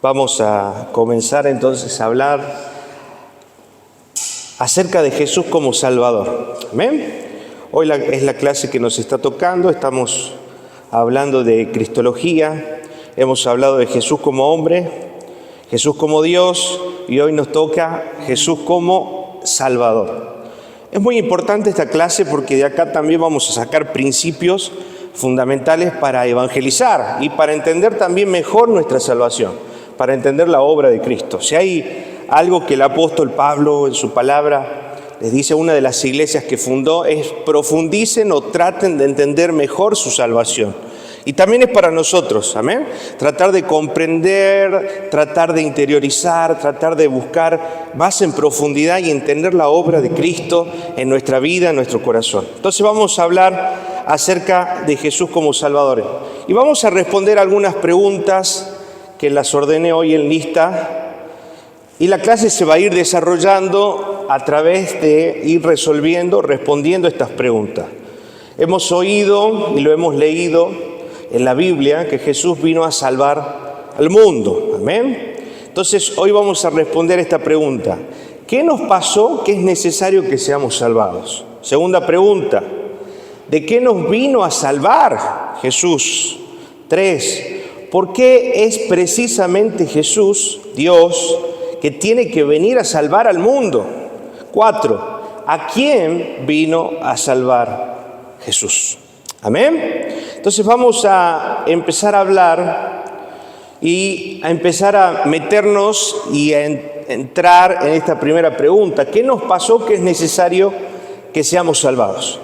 Vamos a comenzar entonces a hablar acerca de Jesús como Salvador. ¿Amén? Hoy es la clase que nos está tocando. Estamos hablando de Cristología. Hemos hablado de Jesús como hombre, Jesús como Dios, y hoy nos toca Jesús como Salvador. Es muy importante esta clase porque de acá también vamos a sacar principios fundamentales para evangelizar y para entender también mejor nuestra salvación, para entender la obra de Cristo. Si hay algo que el apóstol Pablo en su palabra les dice a una de las iglesias que fundó, es profundicen o traten de entender mejor su salvación. Y también es para nosotros, amén. Tratar de comprender, tratar de interiorizar, tratar de buscar más en profundidad y entender la obra de Cristo en nuestra vida, en nuestro corazón. Entonces vamos a hablar acerca de Jesús como Salvador. Y vamos a responder algunas preguntas que las ordené hoy en lista. Y la clase se va a ir desarrollando a través de ir respondiendo estas preguntas. Hemos oído y lo hemos leído en la Biblia que Jesús vino a salvar al mundo. Amén. Entonces hoy vamos a responder esta pregunta. ¿Qué nos pasó que es necesario que seamos salvados? Segunda pregunta. ¿De qué nos vino a salvar Jesús? 3. ¿Por qué es precisamente Jesús, Dios, que tiene que venir a salvar al mundo? 4. ¿A quién vino a salvar Jesús? Amén. Entonces vamos a empezar a hablar y a empezar a meternos y a entrar en esta primera pregunta. ¿Qué nos pasó que es necesario que seamos salvados?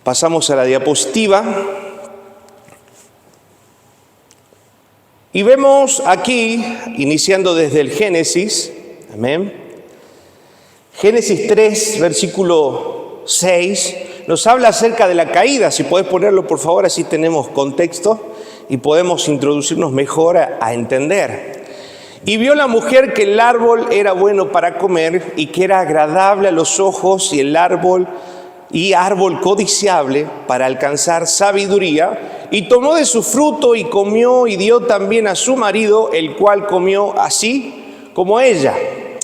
Pasamos a la diapositiva. Y vemos aquí, iniciando desde el Génesis, amén. Génesis 3, versículo 6, nos habla acerca de la caída. Si podés ponerlo, por favor, así tenemos contexto y podemos introducirnos mejor a entender. Y vio la mujer que el árbol era bueno para comer y que era agradable a los ojos y árbol codiciable para alcanzar sabiduría, y tomó de su fruto y comió y dio también a su marido, el cual comió así como ella.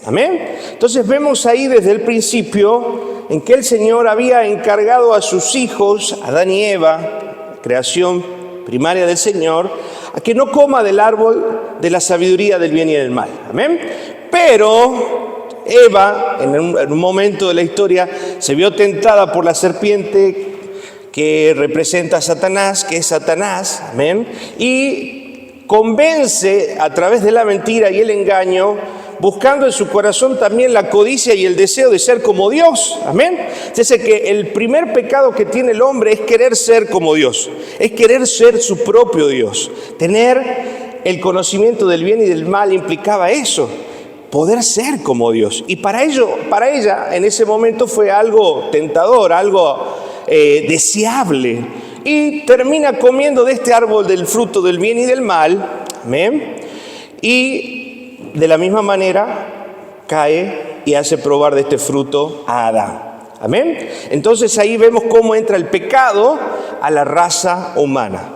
Amén. Entonces vemos ahí desde el principio en que el Señor había encargado a sus hijos, Adán y Eva, creación primaria del Señor, a que no coma del árbol de la sabiduría del bien y del mal. Amén. Pero Eva, en un momento de la historia, se vio tentada por la serpiente que representa a Satanás, que es Satanás, amén, y convence a través de la mentira y el engaño, buscando en su corazón también la codicia y el deseo de ser como Dios, amén. Dice que el primer pecado que tiene el hombre es querer ser como Dios, es querer ser su propio Dios. Tener el conocimiento del bien y del mal implicaba eso, poder ser como Dios. Y para ella en ese momento fue algo tentador, algo deseable. Y termina comiendo de este árbol del fruto del bien y del mal. Amén. Y de la misma manera cae y hace probar de este fruto a Adán. Amén. Entonces ahí vemos cómo entra el pecado a la raza humana.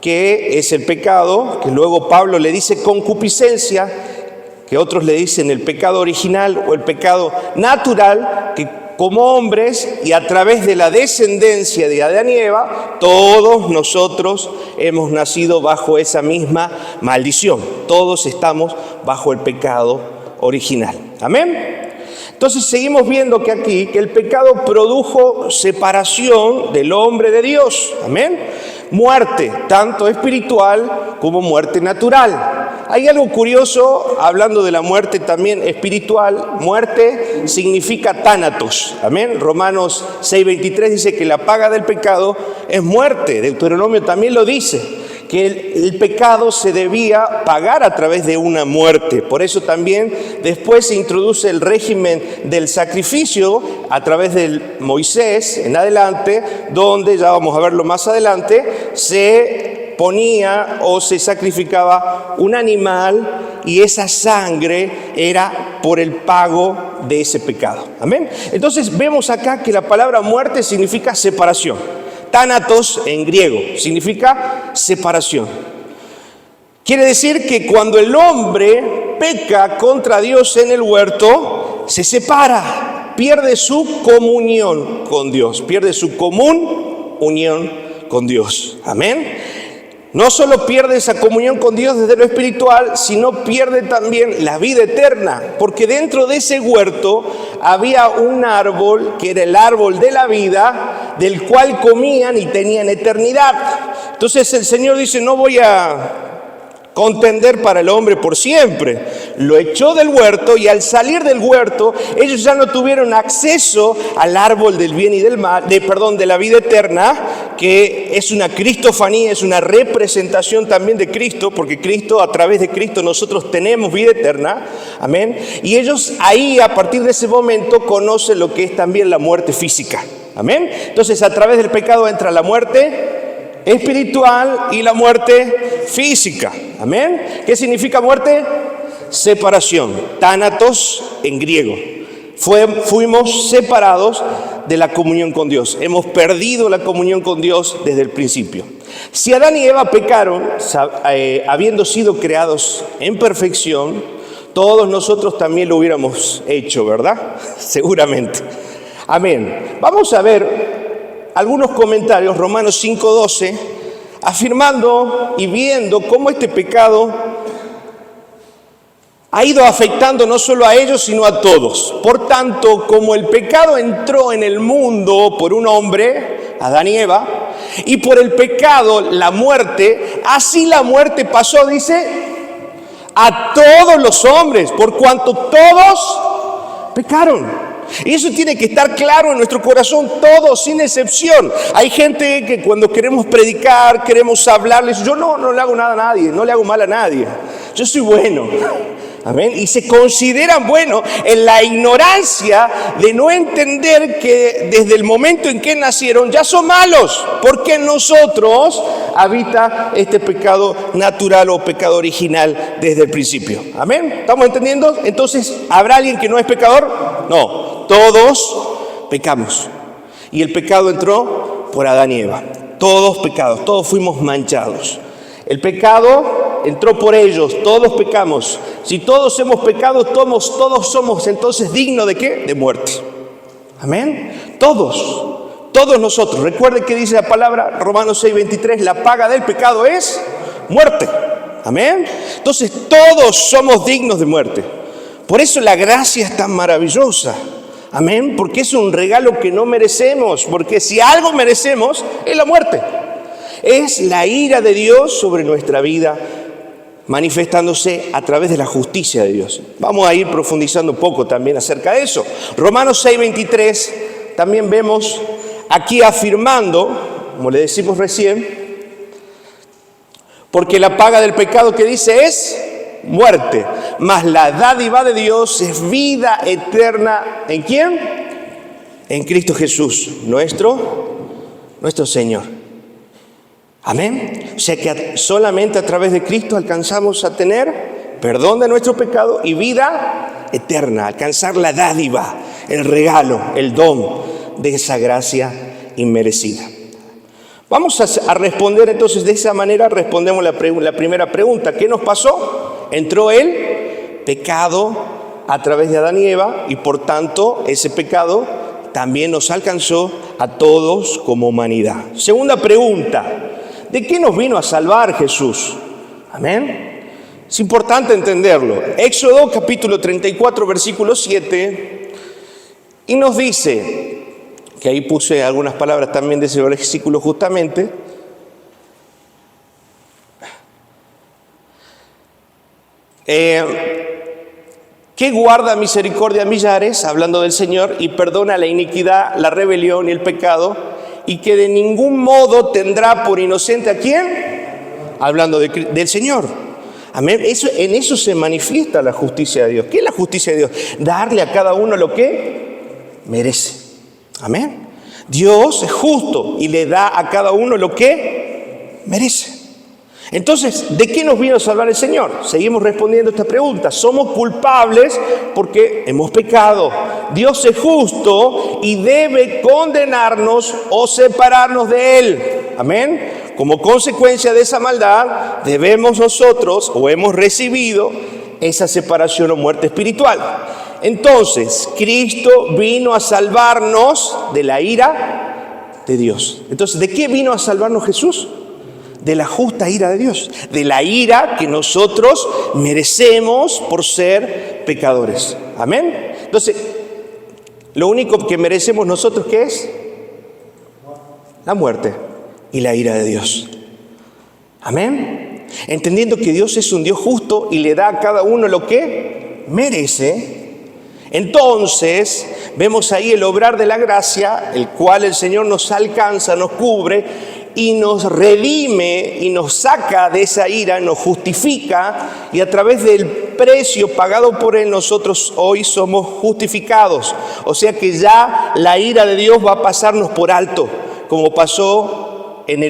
Que es el pecado que luego Pablo le dice concupiscencia, que otros le dicen el pecado original o el pecado natural, que como hombres y a través de la descendencia de Adán y Eva, todos nosotros hemos nacido bajo esa misma maldición. Todos estamos bajo el pecado original. Amén. Entonces seguimos viendo que aquí, que el pecado produjo separación del hombre de Dios. Amén. Muerte, tanto espiritual como muerte natural. Hay algo curioso, hablando de la muerte también espiritual. Muerte significa tánatos. Amén. Romanos 6:23 dice que la paga del pecado es muerte. Deuteronomio también lo dice, que el pecado se debía pagar a través de una muerte. Por eso también después se introduce el régimen del sacrificio a través de Moisés en adelante, donde, ya vamos a verlo más adelante, se ponía o se sacrificaba un animal y esa sangre era por el pago de ese pecado. Amén. Entonces vemos acá que la palabra muerte significa separación. Tánatos en griego significa separación. Quiere decir que cuando el hombre peca contra Dios en el huerto, se separa, pierde su comunión con Dios, pierde su común unión con Dios. Amén. No solo pierde esa comunión con Dios desde lo espiritual, sino pierde también la vida eterna, porque dentro de ese huerto había un árbol que era el árbol de la vida, del cual comían y tenían eternidad. Entonces el Señor dice, no voy a contender para el hombre por siempre. Lo echó del huerto y al salir del huerto, ellos ya no tuvieron acceso al árbol del bien y del mal, de la vida eterna, que es una cristofanía, es una representación también de Cristo, porque Cristo, a través de Cristo nosotros tenemos vida eterna. Amén. Y ellos ahí, a partir de ese momento, conocen lo que es también la muerte física. Amén. Entonces, a través del pecado entra la muerte espiritual y la muerte física. Amén. ¿Qué significa muerte? Separación. Tánatos en griego. Fuimos separados de la comunión con Dios. Hemos perdido la comunión con Dios desde el principio. Si Adán y Eva pecaron, habiendo sido creados en perfección, todos nosotros también lo hubiéramos hecho, ¿verdad? Seguramente. Amén. Vamos a ver algunos comentarios, Romanos 5:12, afirmando y viendo cómo este pecado ha ido afectando no solo a ellos, sino a todos. Por tanto, como el pecado entró en el mundo por un hombre, Adán y Eva, y por el pecado la muerte, así la muerte pasó, dice, a todos los hombres, por cuanto todos pecaron. Y eso tiene que estar claro en nuestro corazón, todos, sin excepción. Hay gente que cuando queremos predicar, queremos hablarles, yo no le hago nada a nadie, no le hago mal a nadie, yo soy bueno. Amén. Y se consideran buenos en la ignorancia de no entender que desde el momento en que nacieron ya son malos, porque en nosotros habita este pecado natural o pecado original desde el principio. Amén. ¿Estamos entendiendo? Entonces, ¿habrá alguien que no es pecador? No, todos pecamos. Y el pecado entró por Adán y Eva. Todos pecados, todos fuimos manchados. El pecado entró por ellos, todos pecamos. Si todos hemos pecado, todos somos entonces dignos ¿de qué? De muerte. Amén. Todos nosotros. Recuerden que dice la palabra, Romanos 6:23, la paga del pecado es muerte. Amén. Entonces todos somos dignos de muerte. Por eso la gracia es tan maravillosa. Amén. Porque es un regalo que no merecemos. Porque si algo merecemos, es la muerte. Es la ira de Dios sobre nuestra vida, manifestándose a través de la justicia de Dios. Vamos a ir profundizando un poco también acerca de eso. Romanos 6:23 también vemos aquí afirmando, como le decimos recién, porque la paga del pecado que dice es muerte, mas la dádiva de Dios es vida eterna. ¿En quién? En Cristo Jesús, nuestro Señor. Amén. O sea que solamente a través de Cristo alcanzamos a tener perdón de nuestro pecado y vida eterna, alcanzar la dádiva, el regalo, el don de esa gracia inmerecida. Vamos a responder entonces de esa manera, respondemos la primera pregunta. ¿Qué nos pasó? Entró el pecado a través de Adán y Eva y por tanto ese pecado también nos alcanzó a todos como humanidad. Segunda pregunta. ¿De qué nos vino a salvar Jesús? Amén. Es importante entenderlo. Éxodo capítulo 34, versículo 7. Y nos dice, que ahí puse algunas palabras también de ese versículo justamente. Que guarda misericordia a millares, hablando del Señor, y perdona la iniquidad, la rebelión y el pecado, y que de ningún modo tendrá por inocente ¿a quién? Hablando del Señor. Amén. En eso se manifiesta la justicia de Dios. ¿Qué es la justicia de Dios? Darle a cada uno lo que merece. Amén. Dios es justo y le da a cada uno lo que merece. Entonces, ¿de qué nos vino a salvar el Señor? Seguimos respondiendo esta pregunta. Somos culpables porque hemos pecado. Dios es justo y debe condenarnos o separarnos de Él. Amén. Como consecuencia de esa maldad, debemos nosotros, o hemos recibido, esa separación o muerte espiritual. Entonces, Cristo vino a salvarnos de la ira de Dios. Entonces, ¿de qué vino a salvarnos Jesús? De la justa ira de Dios, de la ira que nosotros merecemos por ser pecadores. Amén. Entonces, lo único que merecemos nosotros, ¿qué es? La muerte y la ira de Dios. Amén. Entendiendo que Dios es un Dios justo y le da a cada uno lo que merece. Entonces, vemos ahí el obrar de la gracia, el cual el Señor nos alcanza, nos cubre y nos redime y nos saca de esa ira, nos justifica, y a través del precio pagado por Él nosotros hoy somos justificados. O sea que ya la ira de Dios va a pasarnos por alto, como pasó en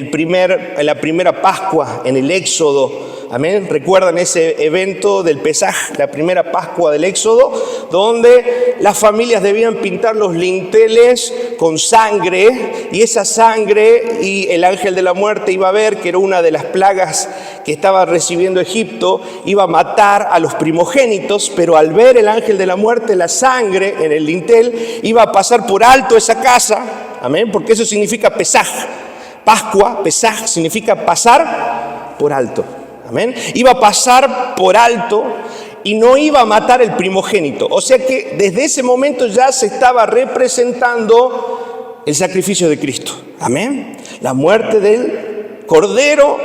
la primera Pascua, en el Éxodo. Amén. ¿Recuerdan ese evento del Pesaj, la primera Pascua del Éxodo, donde las familias debían pintar los linteles con sangre, y esa sangre, y el ángel de la muerte iba a ver que era una de las plagas que estaba recibiendo Egipto, iba a matar a los primogénitos, pero al ver el ángel de la muerte, la sangre en el lintel, iba a pasar por alto esa casa. Amén. Porque eso significa Pesaj. Pascua, Pesaj, significa pasar por alto. Amén. Iba a pasar por alto y no iba a matar el primogénito. O sea que desde ese momento ya se estaba representando el sacrificio de Cristo. Amén. La muerte del Cordero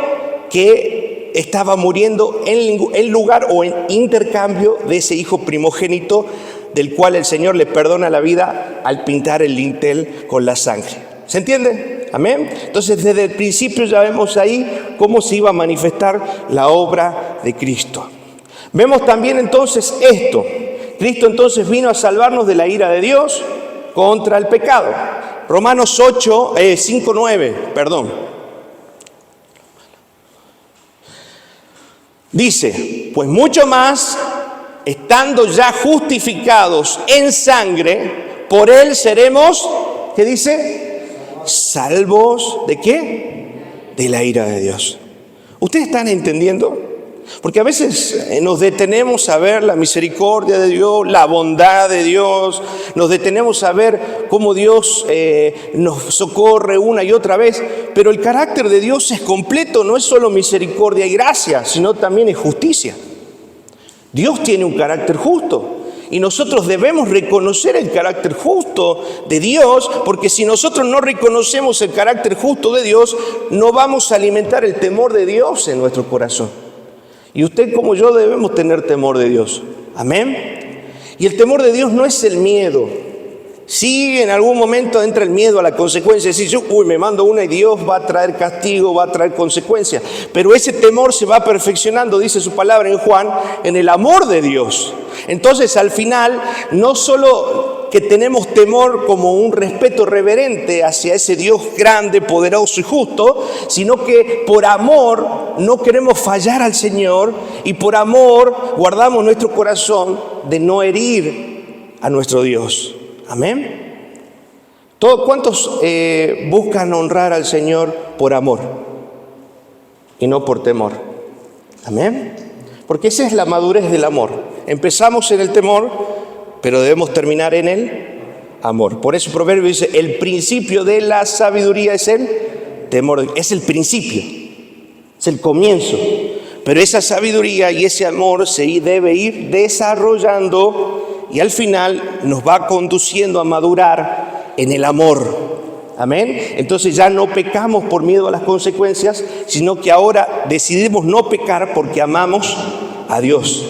que estaba muriendo en lugar o en intercambio de ese hijo primogénito, del cual el Señor le perdona la vida al pintar el lintel con la sangre. ¿Se entiende? Amén. Entonces, desde el principio ya vemos ahí cómo se iba a manifestar la obra de Cristo. Vemos también entonces esto. Cristo entonces vino a salvarnos de la ira de Dios contra el pecado. Romanos 5:9, perdón. Dice, pues mucho más, estando ya justificados en sangre, por Él seremos, ¿qué dice? Salvos, ¿de qué? De la ira de Dios. ¿Ustedes están entendiendo? Porque a veces nos detenemos a ver la misericordia de Dios, la bondad de Dios, nos detenemos a ver cómo Dios nos socorre una y otra vez, pero el carácter de Dios es completo, no es solo misericordia y gracia, sino también es justicia. Dios tiene un carácter justo. Y nosotros debemos reconocer el carácter justo de Dios, porque si nosotros no reconocemos el carácter justo de Dios, no vamos a alimentar el temor de Dios en nuestro corazón. Y usted como yo debemos tener temor de Dios. Amén. Y el temor de Dios no es el miedo. Sí, en algún momento entra el miedo a la consecuencia. Si yo, me mando una y Dios va a traer castigo, va a traer consecuencias. Pero ese temor se va perfeccionando, dice su palabra en Juan, en el amor de Dios. Entonces, al final, no solo que tenemos temor como un respeto reverente hacia ese Dios grande, poderoso y justo, sino que por amor no queremos fallar al Señor y por amor guardamos nuestro corazón de no herir a nuestro Dios. Amén. ¿Cuántos buscan honrar al Señor por amor y no por temor? Amén. Porque esa es la madurez del amor. Empezamos en el temor, pero debemos terminar en el amor. Por eso el proverbio dice, el principio de la sabiduría es el temor. Es el principio, es el comienzo. Pero esa sabiduría y ese amor se debe ir desarrollando y al final nos va conduciendo a madurar en el amor. Amén. Entonces ya no pecamos por miedo a las consecuencias, sino que ahora decidimos no pecar porque amamos a Dios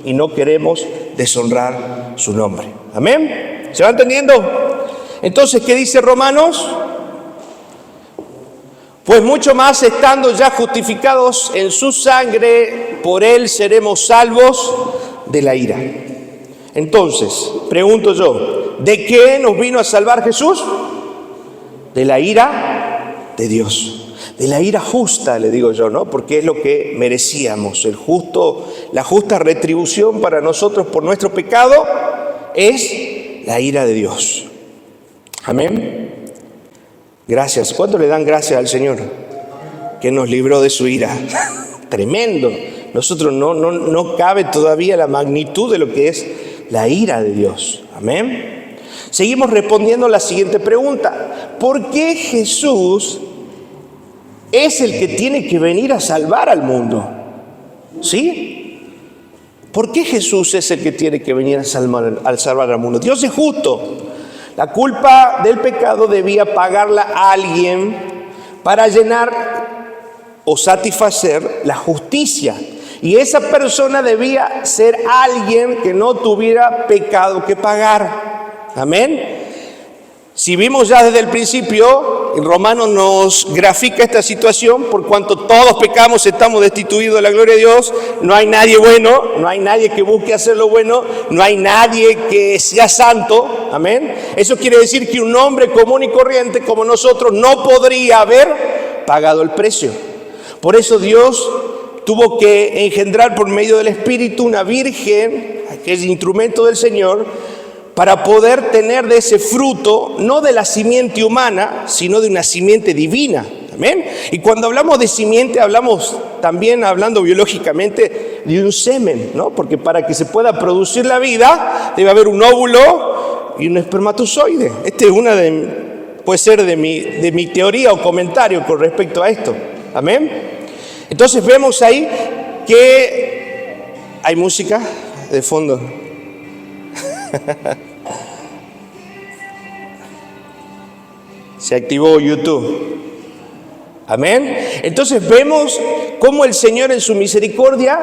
y no queremos deshonrar su nombre. Amén. ¿Se va entendiendo? Entonces, ¿qué dice Romanos? Pues mucho más, estando ya justificados en su sangre, por Él seremos salvos de la ira. Entonces, pregunto yo, ¿de qué nos vino a salvar Jesús? De la ira de Dios. De la ira justa, le digo yo, ¿no? Porque es lo que merecíamos. La justa retribución para nosotros por nuestro pecado es la ira de Dios. Amén. Gracias. ¿Cuánto le dan gracias al Señor? que nos libró de su ira. Tremendo. Nosotros no cabe todavía la magnitud de lo que es la ira de Dios. Amén. Seguimos respondiendo a la siguiente pregunta. ¿Por qué Jesús es el que tiene que venir a salvar al mundo? ¿Sí? ¿Por qué Jesús es el que tiene que venir a salvar al mundo? Dios es justo. La culpa del pecado debía pagarla a alguien para llenar o satisfacer la justicia. Y esa persona debía ser alguien que no tuviera pecado que pagar. Amén. Si vimos ya desde el principio, en Romanos nos grafica esta situación, por cuanto todos pecamos, estamos destituidos de la gloria de Dios, no hay nadie bueno, no hay nadie que busque hacer lo bueno, no hay nadie que sea santo, amén. Eso quiere decir que un hombre común y corriente como nosotros no podría haber pagado el precio. Por eso Dios tuvo que engendrar por medio del Espíritu una virgen, que es instrumento del Señor, para poder tener de ese fruto, no de la simiente humana, sino de una simiente divina. ¿Amén? Y cuando hablamos de simiente, hablamos también, hablando biológicamente, de un semen, ¿no? Porque para que se pueda producir la vida, debe haber un óvulo y un espermatozoide. Esta es puede ser de mi teoría o comentario con respecto a esto. ¿Amén? Entonces vemos ahí que hay música de fondo. Se activó YouTube. Amén. Entonces vemos cómo el Señor en su misericordia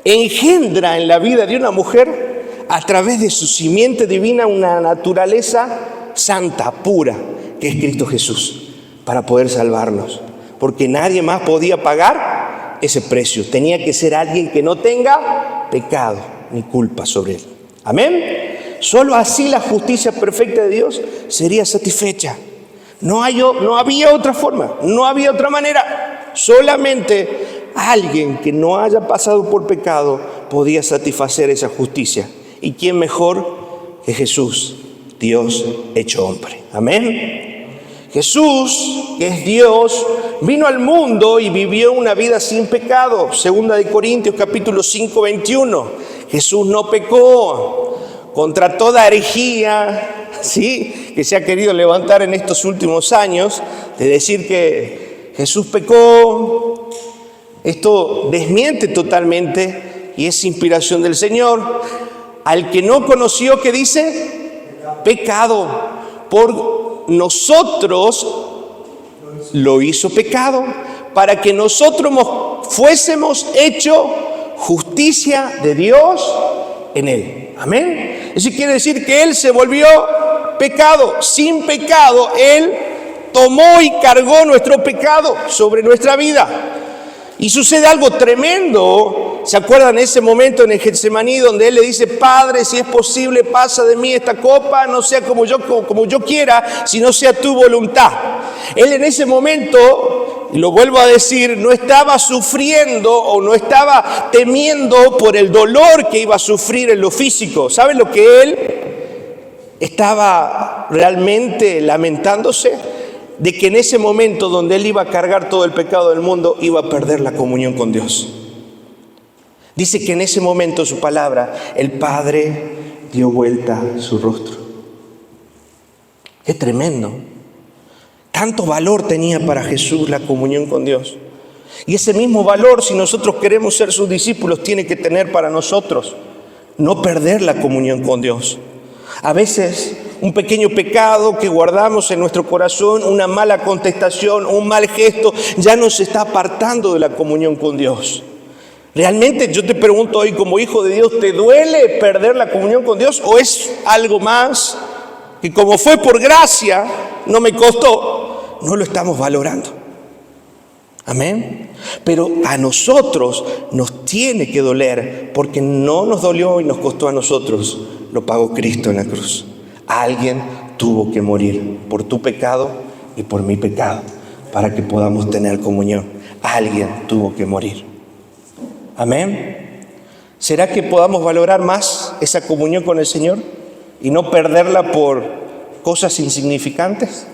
engendra en la vida de una mujer a través de su simiente divina una naturaleza santa, pura, que es Cristo Jesús, para poder salvarnos. Porque nadie más podía pagar ese precio. Tenía que ser alguien que no tenga pecado ni culpa sobre él. Amén. Solo así la justicia perfecta de Dios sería satisfecha. No había otra forma, no había otra manera. Solamente alguien que no haya pasado por pecado podía satisfacer esa justicia. ¿Y quién mejor que Jesús, Dios hecho hombre? Amén. Jesús, que es Dios, vino al mundo y vivió una vida sin pecado. Segunda de Corintios capítulo 5, 21. Jesús no pecó. Contra toda herejía, ¿sí?, que se ha querido levantar en estos últimos años, de decir que Jesús pecó, esto desmiente totalmente y es inspiración del Señor. Al que no conoció, ¿qué dice? Pecado. Por nosotros lo hizo pecado, para que nosotros fuésemos hecho justicia de Dios en él. Amén. Eso quiere decir que Él se volvió pecado. Sin pecado, Él tomó y cargó nuestro pecado sobre nuestra vida. Y sucede algo tremendo. ¿Se acuerdan ese momento en el Getsemaní donde Él le dice: Padre, si es posible, pasa de mí esta copa, no sea como yo quiera, sino sea tu voluntad? Él en ese momento, y lo vuelvo a decir, no estaba sufriendo o no estaba temiendo por el dolor que iba a sufrir en lo físico. ¿Saben lo que Él estaba realmente lamentándose? De que en ese momento donde Él iba a cargar todo el pecado del mundo, iba a perder la comunión con Dios. Dice que en ese momento, su palabra, el Padre dio vuelta su rostro. ¡Qué tremendo! Tanto valor tenía para Jesús la comunión con Dios. Y ese mismo valor, si nosotros queremos ser sus discípulos, tiene que tener para nosotros no perder la comunión con Dios. A veces un pequeño pecado que guardamos en nuestro corazón, una mala contestación, un mal gesto, ya nos está apartando de la comunión con Dios. Realmente yo te pregunto hoy, como hijo de Dios, ¿te duele perder la comunión con Dios? ¿O es algo más que, como fue por gracia, no me costó, no lo estamos valorando? Amén. Pero a nosotros nos tiene que doler, porque no nos dolió y nos costó a nosotros, lo pagó Cristo en la cruz. Alguien tuvo que morir por tu pecado y por mi pecado para que podamos tener comunión. Alguien tuvo que morir. Amén. ¿Será que podamos valorar más esa comunión con el Señor y no perderla por cosas insignificantes?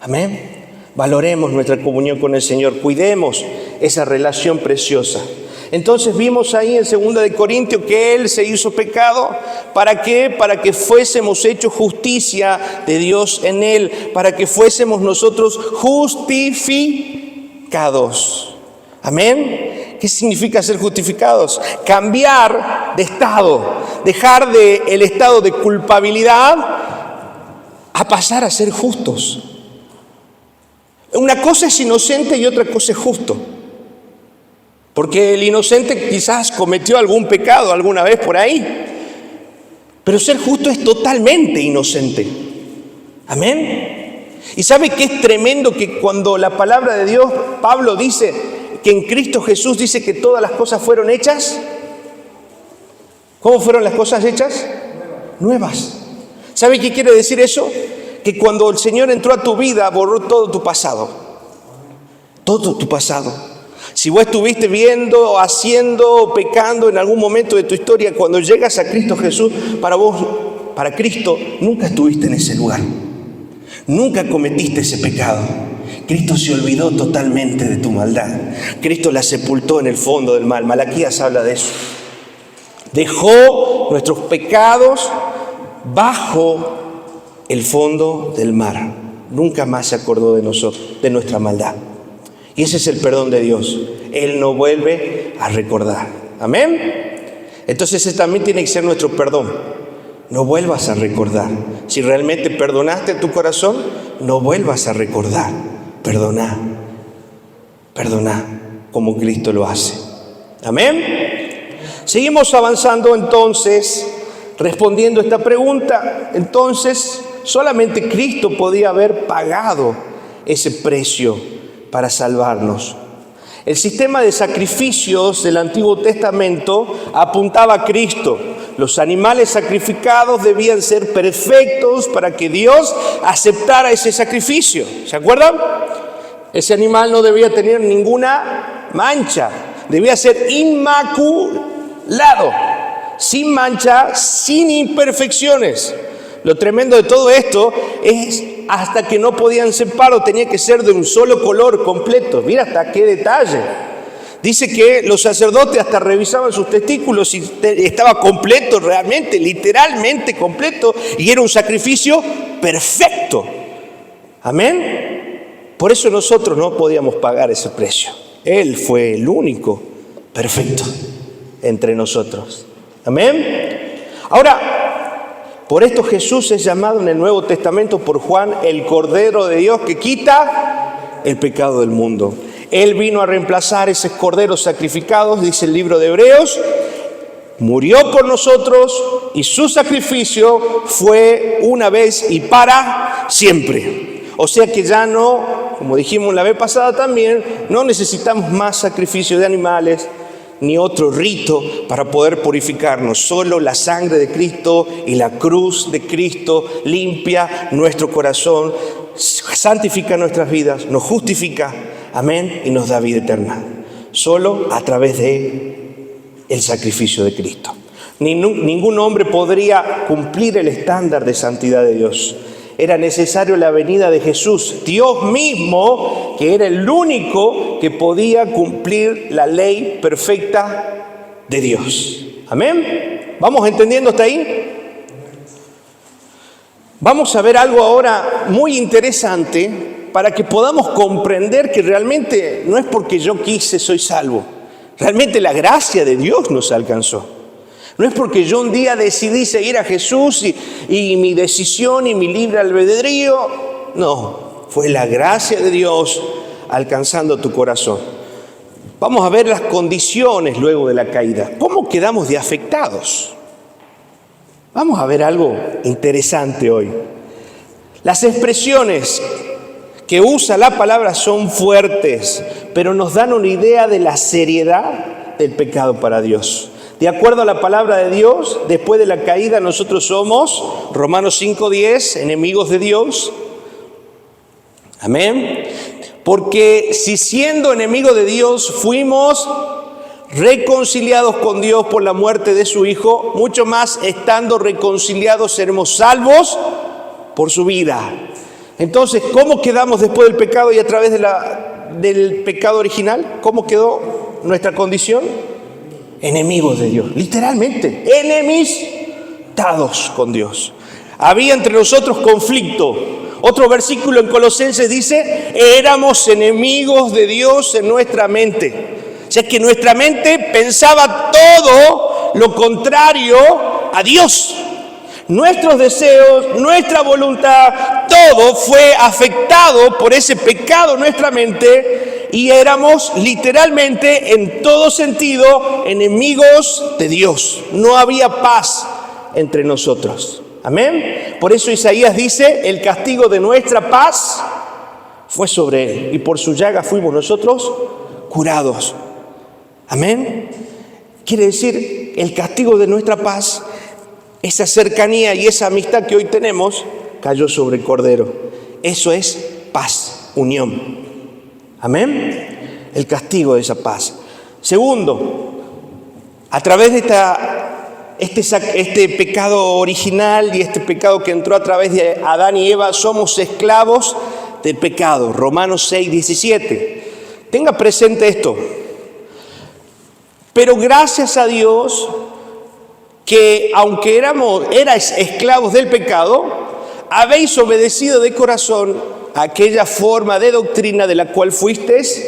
Amén. Valoremos nuestra comunión con el Señor, cuidemos esa relación preciosa. Entonces vimos ahí en 2 de Corintios que Él se hizo pecado. ¿Para qué? Para que fuésemos hechos justicia de Dios en Él, para que fuésemos nosotros justificados. Amén. ¿Qué significa ser justificados? Cambiar de estado, dejar el estado de culpabilidad a pasar a ser justos. Una cosa es inocente y otra cosa es justo. Porque el inocente quizás cometió algún pecado alguna vez por ahí. Pero ser justo es totalmente inocente. Amén. ¿Y sabe qué es tremendo? Que cuando la palabra de Dios, Pablo dice que en Cristo Jesús dice que todas las cosas fueron hechas. ¿Cómo fueron las cosas hechas? Nuevas. ¿Sabe qué quiere decir eso? Que cuando el Señor entró a tu vida, borró todo tu pasado. Todo tu pasado. Si vos estuviste viendo, haciendo, pecando en algún momento de tu historia, cuando llegas a Cristo Jesús, para vos, para Cristo, nunca estuviste en ese lugar. Nunca cometiste ese pecado. Cristo se olvidó totalmente de tu maldad. Cristo la sepultó en el fondo del mar. Malaquías habla de eso. Dejó nuestros pecados bajo el fondo del mar. Nunca más se acordó de nosotros, de nuestra maldad. Y ese es el perdón de Dios. Él no vuelve a recordar. Amén. Entonces ese también tiene que ser nuestro perdón. No vuelvas a recordar. Si realmente perdonaste a tu corazón, no vuelvas a recordar. Perdoná. Perdoná como Cristo lo hace. Amén. Seguimos avanzando entonces, respondiendo esta pregunta. Entonces, solamente Cristo podía haber pagado ese precio para salvarnos. El sistema de sacrificios del Antiguo Testamento apuntaba a Cristo. Los animales sacrificados debían ser perfectos para que Dios aceptara ese sacrificio. ¿Se acuerdan? Ese animal no debía tener ninguna mancha. Debía ser inmaculado, sin mancha, sin imperfecciones. Lo tremendo de todo esto es hasta que no podían ser paro, tenía que ser de un solo color completo. Mira hasta qué detalle. Dice que los sacerdotes hasta revisaban sus testículos y estaba completo realmente, literalmente completo, y era un sacrificio perfecto. Amén. Por eso nosotros no podíamos pagar ese precio. Él fue el único perfecto entre nosotros. Amén. Ahora, por esto Jesús es llamado en el Nuevo Testamento por Juan el Cordero de Dios que quita el pecado del mundo. Él vino a reemplazar esos corderos sacrificados, dice el libro de Hebreos, murió por nosotros y su sacrificio fue una vez y para siempre. O sea que ya no, como dijimos la vez pasada también, no necesitamos más sacrificio de animales, ni otro rito para poder purificarnos. Solo la sangre de Cristo y la cruz de Cristo limpia nuestro corazón, santifica nuestras vidas, nos justifica, amén, y nos da vida eterna. Solo a través de el sacrificio de Cristo. Ningún hombre podría cumplir el estándar de santidad de Dios. Era necesario la venida de Jesús, Dios mismo, que era el único que podía cumplir la ley perfecta de Dios. Amén. ¿Vamos entendiendo hasta ahí? Vamos a ver algo ahora muy interesante para que podamos comprender que realmente no es porque yo quise soy salvo. Realmente la gracia de Dios nos alcanzó. No es porque yo un día decidí seguir a Jesús y mi decisión y mi libre albedrío. No, fue la gracia de Dios alcanzando tu corazón. Vamos a ver las condiciones luego de la caída. ¿Cómo quedamos de afectados? Vamos a ver algo interesante hoy. Las expresiones que usa la palabra son fuertes, pero nos dan una idea de la seriedad del pecado para Dios. De acuerdo a la palabra de Dios, después de la caída nosotros somos, Romanos 5:10, enemigos de Dios. Amén. Porque si siendo enemigos de Dios fuimos reconciliados con Dios por la muerte de su Hijo, mucho más estando reconciliados seremos salvos por su vida. Entonces, ¿cómo quedamos después del pecado y a través del pecado original? ¿Cómo quedó nuestra condición? Enemigos de Dios, literalmente, enemistados con Dios. Había entre nosotros conflicto. Otro versículo en Colosenses dice, éramos enemigos de Dios en nuestra mente. O sea que nuestra mente pensaba todo lo contrario a Dios. Nuestros deseos, nuestra voluntad, todo fue afectado por ese pecado en nuestra mente y éramos literalmente en todo sentido enemigos de Dios. No había paz entre nosotros. Amén. Por eso Isaías dice, el castigo de nuestra paz fue sobre él y por su llaga fuimos nosotros curados. Amén. Quiere decir, el castigo de nuestra paz, esa cercanía y esa amistad que hoy tenemos, cayó sobre el Cordero. Eso es paz, unión. Amén. El castigo de esa paz. Segundo, a través de este pecado original y este pecado que entró a través de Adán y Eva, somos esclavos del pecado. Romanos 6:17. Tenga presente esto. Pero gracias a Dios que aunque erais esclavos del pecado, habéis obedecido de corazón a aquella forma de doctrina de la cual fuisteis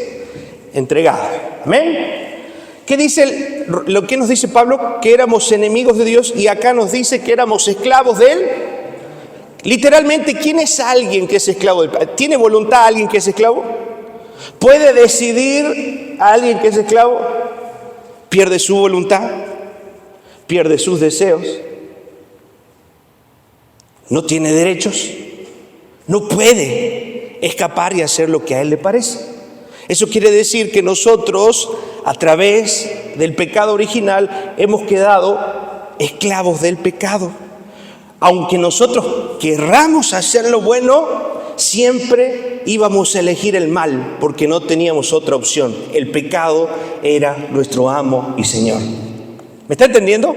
entregados. Amén. ¿Qué dice lo que nos dice Pablo? Que éramos enemigos de Dios y acá nos dice que éramos esclavos de Él. Literalmente, ¿quién es alguien que es esclavo del pecado? ¿Tiene voluntad alguien que es esclavo? ¿Puede decidir a alguien que es esclavo? Pierde su voluntad, pierde sus deseos, no tiene derechos, no puede escapar y hacer lo que a él le parece. Eso quiere decir que nosotros, a través del pecado original, hemos quedado esclavos del pecado. Aunque nosotros querramos hacer lo bueno, siempre íbamos a elegir el mal, porque no teníamos otra opción. El pecado era nuestro amo y Señor. ¿Me está entendiendo?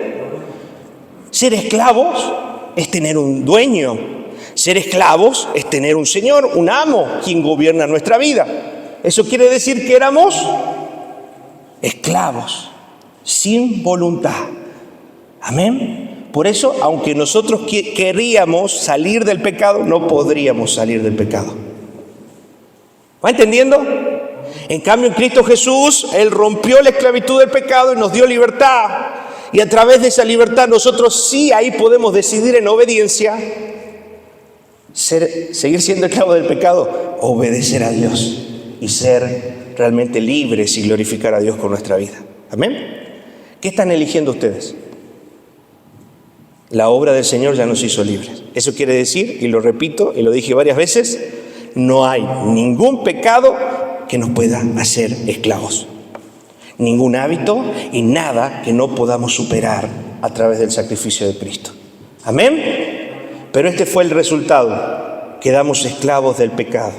Ser esclavos es tener un dueño. Ser esclavos es tener un Señor, un amo, quien gobierna nuestra vida. Eso quiere decir que éramos esclavos, sin voluntad. Amén. Por eso, aunque nosotros queríamos salir del pecado, no podríamos salir del pecado. ¿Va entendiendo? En cambio, en Cristo Jesús, Él rompió la esclavitud del pecado y nos dio libertad. Y a través de esa libertad nosotros sí ahí podemos decidir en obediencia, seguir siendo esclavos del pecado, obedecer a Dios y ser realmente libres y glorificar a Dios con nuestra vida. ¿Amén? ¿Qué están eligiendo ustedes? La obra del Señor ya nos hizo libres. Eso quiere decir, y lo repito y lo dije varias veces, no hay ningún pecado que nos pueda hacer esclavos. Ningún hábito y nada que no podamos superar a través del sacrificio de Cristo. Amén. Pero este fue el resultado. Quedamos esclavos del pecado.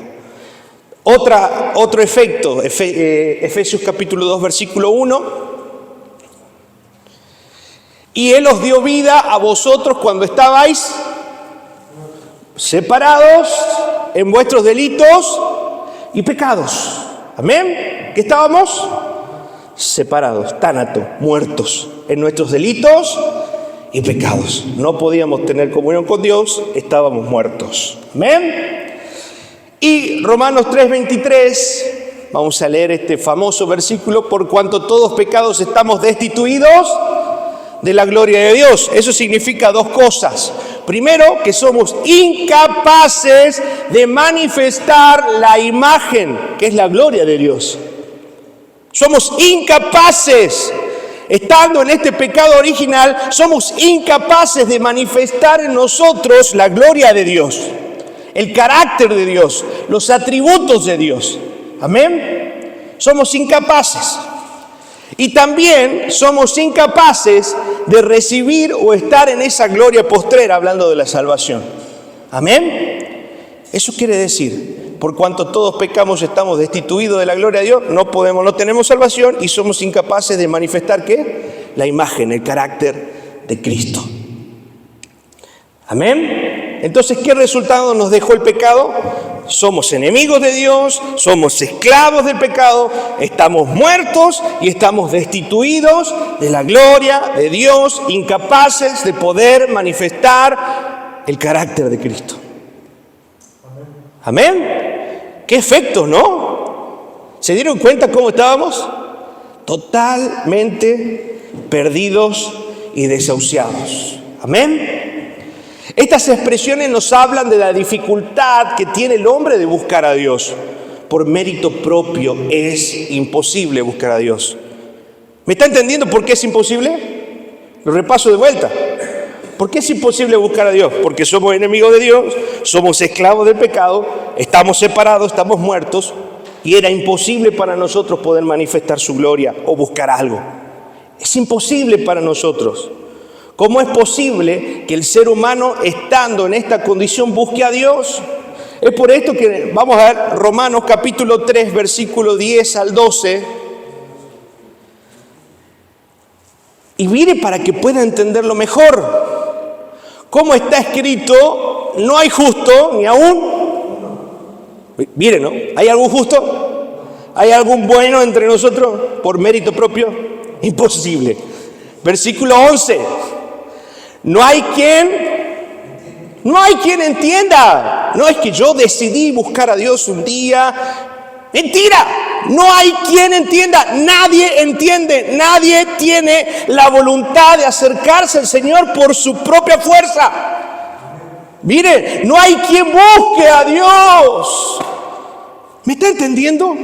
Otro efecto, Efesios capítulo 2, versículo 1. Y Él os dio vida a vosotros cuando estabais separados en vuestros delitos y pecados. Amén. ¿Qué estábamos? Separados, tánatos, muertos en nuestros delitos y pecados. No podíamos tener comunión con Dios, estábamos muertos. Amén. Y Romanos 3:23, vamos a leer este famoso versículo: por cuanto todos pecados estamos destituidos de la gloria de Dios. Eso significa dos cosas. Primero, que somos incapaces de manifestar la imagen, que es la gloria de Dios. Somos incapaces, estando en este pecado original, somos incapaces de manifestar en nosotros la gloria de Dios, el carácter de Dios, los atributos de Dios. Amén. Somos incapaces. Y también somos incapaces de recibir o estar en esa gloria postrera, hablando de la salvación. Amén. Eso quiere decir, por cuanto todos pecamos, estamos destituidos de la gloria de Dios, no tenemos salvación y somos incapaces de manifestar ¿qué? La imagen, el carácter de Cristo. Amén. Entonces, ¿qué resultado nos dejó el pecado? Somos enemigos de Dios, somos esclavos del pecado, estamos muertos y estamos destituidos de la gloria de Dios, incapaces de poder manifestar el carácter de Cristo. Amén. ¿Qué efectos, no? ¿Se dieron cuenta cómo estábamos? Totalmente perdidos y desahuciados. Amén. Estas expresiones nos hablan de la dificultad que tiene el hombre de buscar a Dios. Por mérito propio es imposible buscar a Dios. ¿Me está entendiendo por qué es imposible? Lo repaso de vuelta. ¿Por qué es imposible buscar a Dios? Porque somos enemigos de Dios, somos esclavos del pecado, estamos separados, estamos muertos, y era imposible para nosotros poder manifestar su gloria o buscar algo. Es imposible para nosotros. ¿Cómo es posible que el ser humano, estando en esta condición, busque a Dios? Es por esto que vamos a ver Romanos capítulo 3, versículo 10 al 12. Y mire para que pueda entenderlo mejor. Como está escrito, no hay justo ni aún. Mire, ¿no? ¿Hay algún justo? ¿Hay algún bueno entre nosotros por mérito propio? Imposible. Versículo 11. No hay quien entienda. No es que yo decidí buscar a Dios un día. Mentira. No hay quien entienda. Nadie entiende. Nadie tiene la voluntad de acercarse al Señor por su propia fuerza. Mire, no hay quien busque a Dios. ¿Me está entendiendo?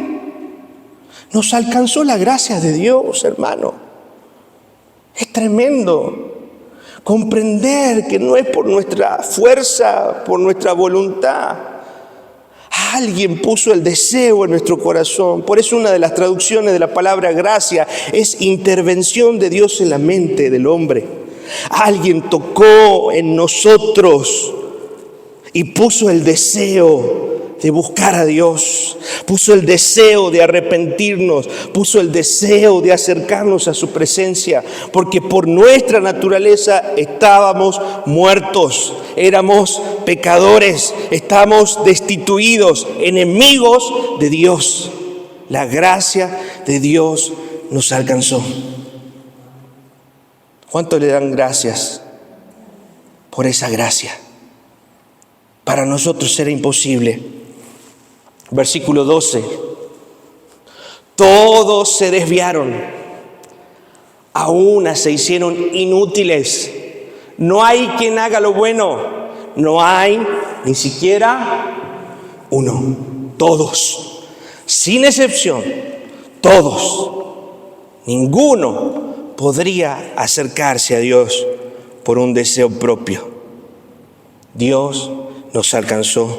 Nos alcanzó la gracia de Dios, hermano. Es tremendo comprender que no es por nuestra fuerza, por nuestra voluntad. Alguien puso el deseo en nuestro corazón. Por eso una de las traducciones de la palabra gracia es intervención de Dios en la mente del hombre. Alguien tocó en nosotros y puso el deseo de buscar a Dios, puso el deseo de arrepentirnos, puso el deseo de acercarnos a su presencia, porque por nuestra naturaleza estábamos muertos, éramos pecadores, estábamos destituidos, enemigos de Dios. La gracia de Dios nos alcanzó. ¿Cuánto le dan gracias por esa gracia? Para nosotros era imposible. Versículo 12. Todos se desviaron, a una se hicieron inútiles. No hay quien haga lo bueno, no hay ni siquiera uno. Todos, sin excepción, todos. Ninguno podría acercarse a Dios por un deseo propio. Dios nos alcanzó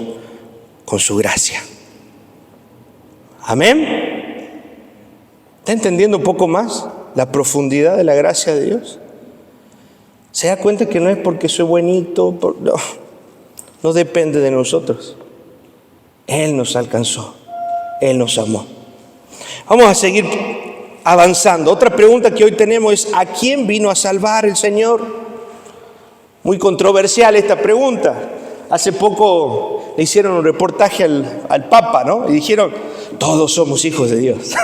con su gracia. Amén. ¿Está entendiendo un poco más la profundidad de la gracia de Dios? ¿Se da cuenta que no es porque soy buenito? No depende de nosotros. Él nos alcanzó. Él nos amó. Vamos a seguir avanzando. Otra pregunta que hoy tenemos es: ¿a quién vino a salvar el Señor? Muy controversial esta pregunta. Hace poco le hicieron un reportaje al Papa, ¿no? Y dijeron: todos somos hijos de Dios.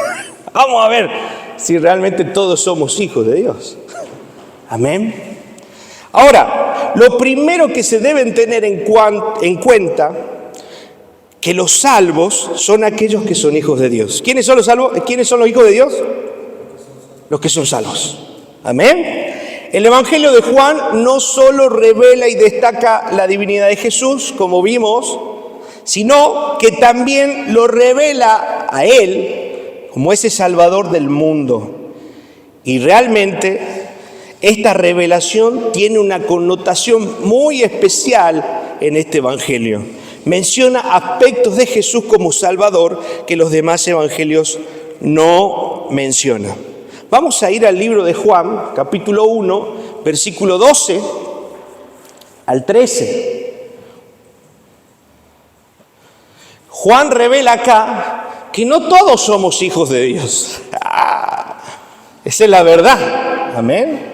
Vamos a ver si realmente todos somos hijos de Dios. Amén. Ahora, lo primero que se deben tener en cuenta, que los salvos son aquellos que son hijos de Dios. ¿Quiénes son los salvos? ¿Quiénes son los hijos de Dios? Los que son salvos. Amén. El Evangelio de Juan no solo revela y destaca la divinidad de Jesús, como vimos, sino que también lo revela a Él como ese Salvador del mundo. Y realmente esta revelación tiene una connotación muy especial en este Evangelio. Menciona aspectos de Jesús como Salvador que los demás evangelios no mencionan. Vamos a ir al libro de Juan, capítulo 1, versículo 12 al 13. Juan revela acá que no todos somos hijos de Dios. Esa es la verdad. Amén.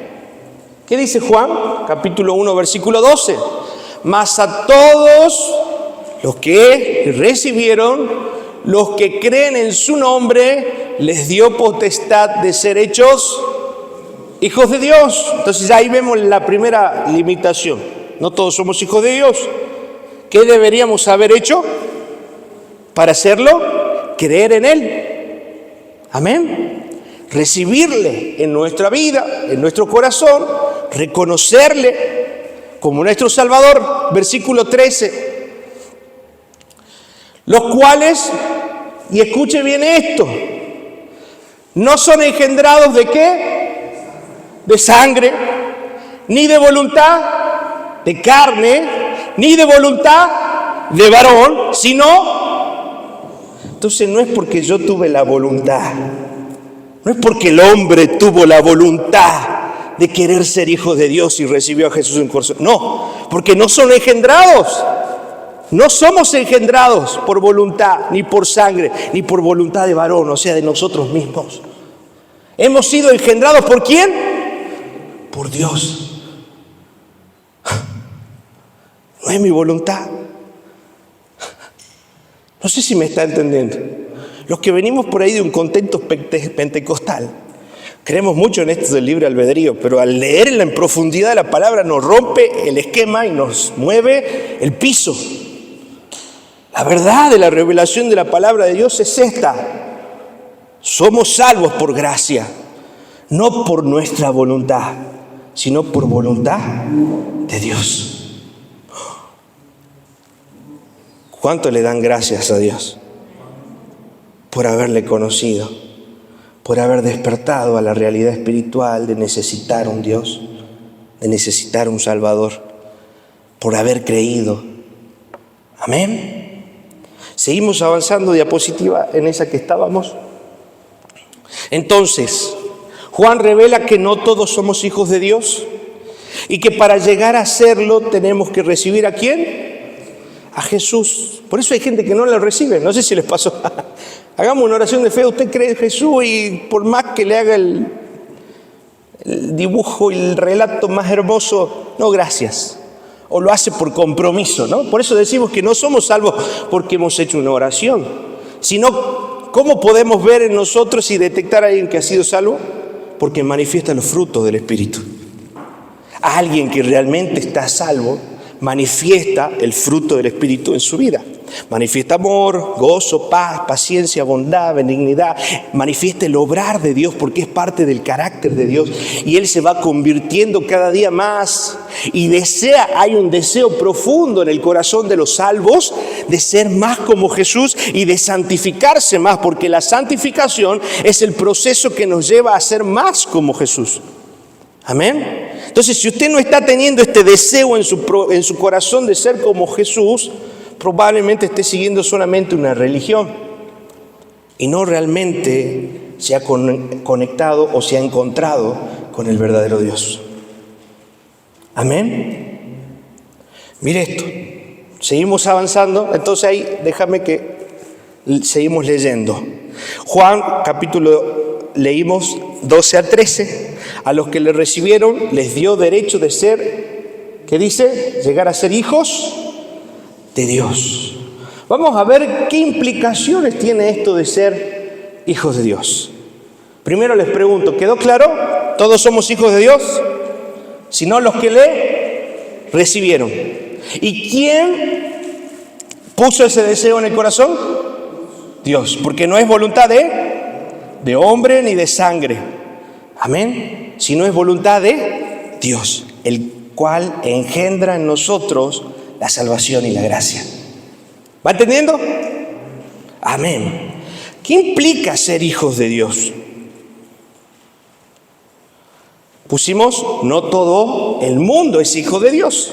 ¿Qué dice Juan? Capítulo 1, versículo 12. mas a todos los que recibieron, los que creen en su nombre, les dio potestad de ser hechos hijos de Dios. Entonces ahí vemos la primera limitación. No todos somos hijos de Dios. ¿Qué deberíamos haber hecho para hacerlo? Creer en Él. Amén. Recibirle en nuestra vida, en nuestro corazón, reconocerle como nuestro Salvador. Versículo 13. Los cuales, y escuche bien esto, no son engendrados ¿de qué? De sangre, ni de voluntad de carne, ni de voluntad de varón, sino, entonces no es porque yo tuve la voluntad, no es porque el hombre tuvo la voluntad de querer ser hijo de Dios y recibió a Jesús en corazón, no, porque no son engendrados, no somos engendrados por voluntad, ni por sangre, ni por voluntad de varón, o sea, de nosotros mismos. Hemos sido engendrados ¿por quién? Por Dios. No es mi voluntad. No sé si me está entendiendo. Los que venimos por ahí de un contexto pentecostal, creemos mucho en esto del libre albedrío, pero al leerla en profundidad la palabra nos rompe el esquema y nos mueve el piso. La verdad de la revelación de la palabra de Dios es esta. Somos salvos por gracia, no por nuestra voluntad, sino por voluntad de Dios. ¿Cuánto le dan gracias a Dios por haberle conocido, por haber despertado a la realidad espiritual de necesitar un Dios, de necesitar un Salvador, por haber creído? Amén. Seguimos avanzando, diapositiva en esa que estábamos. Entonces, Juan revela que no todos somos hijos de Dios y que para llegar a serlo tenemos que recibir ¿a quién? A Jesús. Por eso hay gente que no lo recibe. No sé si les pasó. Hagamos una oración de fe. Usted cree en Jesús y por más que le haga el dibujo y el relato más hermoso, no, gracias. O lo hace por compromiso, ¿no? Por eso decimos que no somos salvos porque hemos hecho una oración, sino ¿cómo podemos ver en nosotros y detectar a alguien que ha sido salvo? Porque manifiesta los frutos del Espíritu. Alguien que realmente está salvo manifiesta el fruto del Espíritu en su vida. Manifiesta amor, gozo, paz, paciencia, bondad, benignidad. Manifiesta el obrar de Dios porque es parte del carácter de Dios. Y Él se va convirtiendo cada día más. Y hay un deseo profundo en el corazón de los salvos de ser más como Jesús y de santificarse más. Porque la santificación es el proceso que nos lleva a ser más como Jesús. Amén. Entonces, si usted no está teniendo este deseo en su corazón de ser como Jesús, probablemente esté siguiendo solamente una religión y no realmente se ha conectado o se ha encontrado con el verdadero Dios. Amén. Mire esto. Seguimos avanzando. Entonces ahí déjame que seguimos leyendo. Juan capítulo leímos 12 al 13. A los que le recibieron les dio derecho de ser, ¿qué dice? Llegar a ser hijos de Dios. Vamos a ver qué implicaciones tiene esto de ser hijos de Dios. Primero les pregunto, ¿quedó claro? ¿Todos somos hijos de Dios? Si no, los que le recibieron. ¿Y quién puso ese deseo en el corazón? Dios, porque no es voluntad de hombre ni de sangre. Amén. Si no es voluntad de Dios, el cual engendra en nosotros la salvación y la gracia. ¿Va entendiendo? Amén. ¿Qué implica ser hijos de Dios? Pusimos, no todo el mundo es hijo de Dios.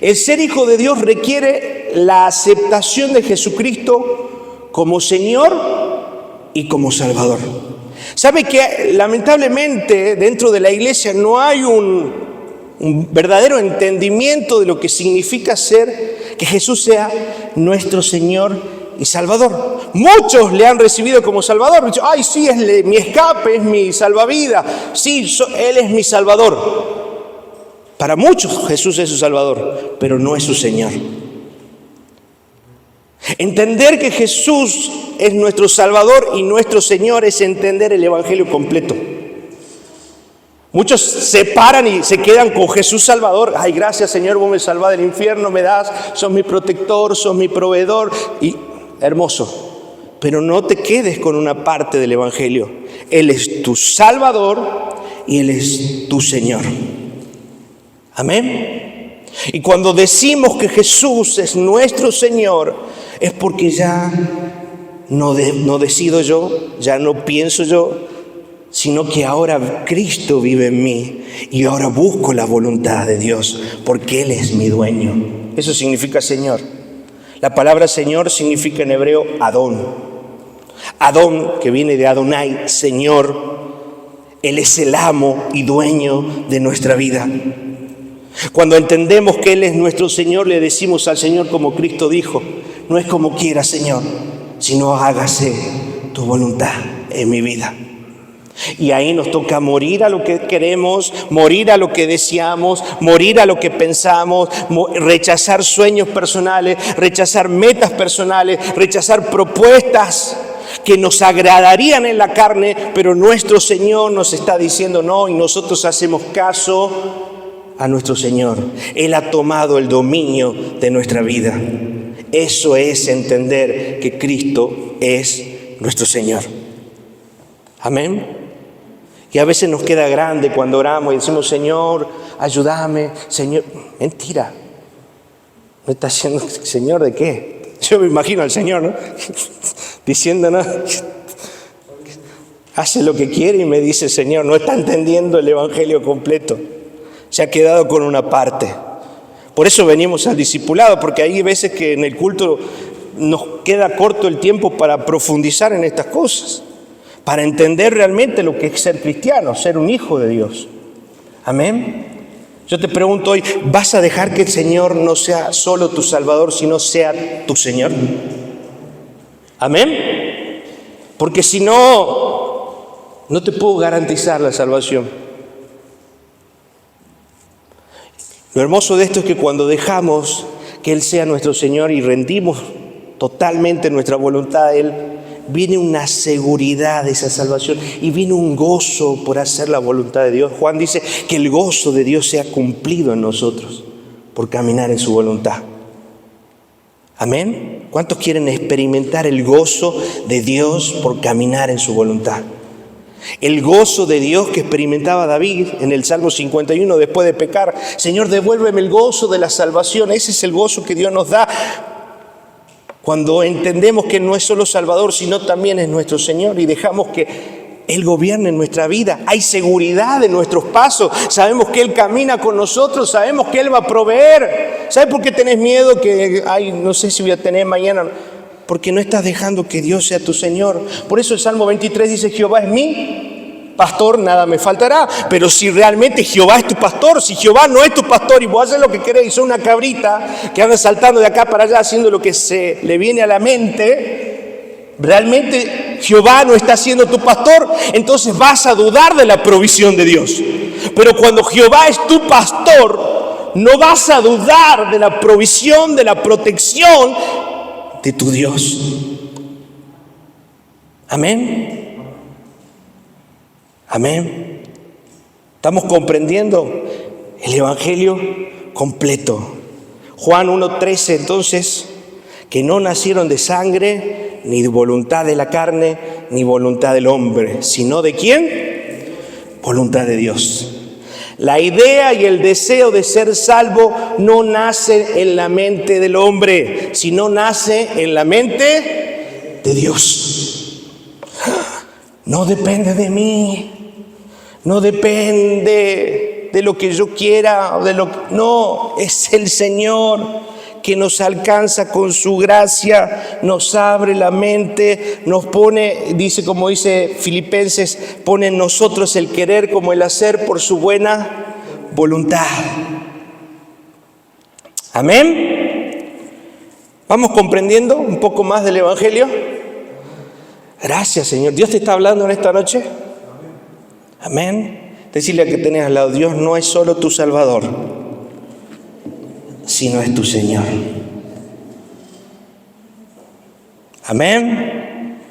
El ser hijo de Dios requiere la aceptación de Jesucristo como Señor y como Salvador. ¿Sabe que lamentablemente dentro de la iglesia no hay un verdadero entendimiento de lo que significa que Jesús sea nuestro Señor y Salvador? Muchos le han recibido como Salvador. Dicen, ay, sí, es mi escape, es mi salvavidas. Sí, Él es mi Salvador. Para muchos Jesús es su Salvador, pero no es su Señor. Entender que Jesús es nuestro Salvador y nuestro Señor es entender el Evangelio completo. Muchos se paran y se quedan con Jesús Salvador. Ay, gracias Señor, vos me salvás del infierno, me das, sos mi protector, sos mi proveedor. Y hermoso, pero no te quedes con una parte del Evangelio. Él es tu Salvador y Él es tu Señor. Amén. Y cuando decimos que Jesús es nuestro Señor, es porque ya no decido yo, ya no pienso yo, sino que ahora Cristo vive en mí y ahora busco la voluntad de Dios porque Él es mi dueño. Eso significa Señor. La palabra Señor significa en hebreo Adón. Adón, que viene de Adonai, Señor. Él es el amo y dueño de nuestra vida. Cuando entendemos que Él es nuestro Señor, le decimos al Señor como Cristo dijo: no es como quieras, Señor, sino hágase tu voluntad en mi vida. Y ahí nos toca morir a lo que queremos, morir a lo que deseamos, morir a lo que pensamos, rechazar sueños personales, rechazar metas personales, rechazar propuestas que nos agradarían en la carne, pero nuestro Señor nos está diciendo no, y nosotros hacemos caso a nuestro Señor. Él ha tomado el dominio de nuestra vida. Eso es entender que Cristo es nuestro Señor. Amén. Y a veces nos queda grande cuando oramos y decimos: Señor, ayúdame, Señor. Mentira. ¿No está haciendo Señor de qué? Yo me imagino al Señor, ¿no? Diciéndonos, hace lo que quiere y me dice: Señor, no está entendiendo el Evangelio completo. Se ha quedado con una parte. Por eso venimos al discipulado, porque hay veces que en el culto nos queda corto el tiempo para profundizar en estas cosas, para entender realmente lo que es ser cristiano, ser un hijo de Dios. Amén. Yo te pregunto hoy, ¿vas a dejar que el Señor no sea solo tu Salvador, sino sea tu Señor? Amén. Porque si no, no te puedo garantizar la salvación. Lo hermoso de esto es que cuando dejamos que Él sea nuestro Señor y rendimos totalmente nuestra voluntad a Él, viene una seguridad de esa salvación y viene un gozo por hacer la voluntad de Dios. Juan dice que el gozo de Dios sea cumplido en nosotros por caminar en su voluntad. Amén. ¿Cuántos quieren experimentar el gozo de Dios por caminar en su voluntad? El gozo de Dios que experimentaba David en el Salmo 51 después de pecar. Señor, devuélveme el gozo de la salvación. Ese es el gozo que Dios nos da cuando entendemos que no es solo Salvador, sino también es nuestro Señor y dejamos que Él gobierne en nuestra vida. Hay seguridad en nuestros pasos. Sabemos que Él camina con nosotros. Sabemos que Él va a proveer. ¿Sabes por qué tenés miedo que, no sé si voy a tener mañana? Porque no estás dejando que Dios sea tu Señor. Por eso el Salmo 23 dice: Jehová es mi pastor, nada me faltará. Pero si realmente Jehová es tu pastor, si Jehová no es tu pastor y vos haces lo que querés y sos una cabrita que anda saltando de acá para allá haciendo lo que se le viene a la mente, realmente Jehová no está siendo tu pastor, entonces vas a dudar de la provisión de Dios. Pero cuando Jehová es tu pastor, no vas a dudar de la provisión, de la protección de tu Dios. Amén. Amén. Estamos comprendiendo el Evangelio completo. Juan 1:13, entonces, que no nacieron de sangre, ni de voluntad de la carne, ni voluntad del hombre, sino ¿de quién? Voluntad de Dios. La idea y el deseo de ser salvo no nace en la mente del hombre, sino nace en la mente de Dios. No depende de mí, no depende de lo que yo quiera, no, es el Señor que nos alcanza con su gracia, nos abre la mente, nos pone, dice como dice Filipenses, pone en nosotros el querer como el hacer por su buena voluntad. Amén. ¿Vamos comprendiendo un poco más del Evangelio? Gracias, Señor. ¿Dios te está hablando en esta noche? Amén. Decirle a que tenés al lado, Dios no es solo tu Salvador, sino es tu Señor. Amén.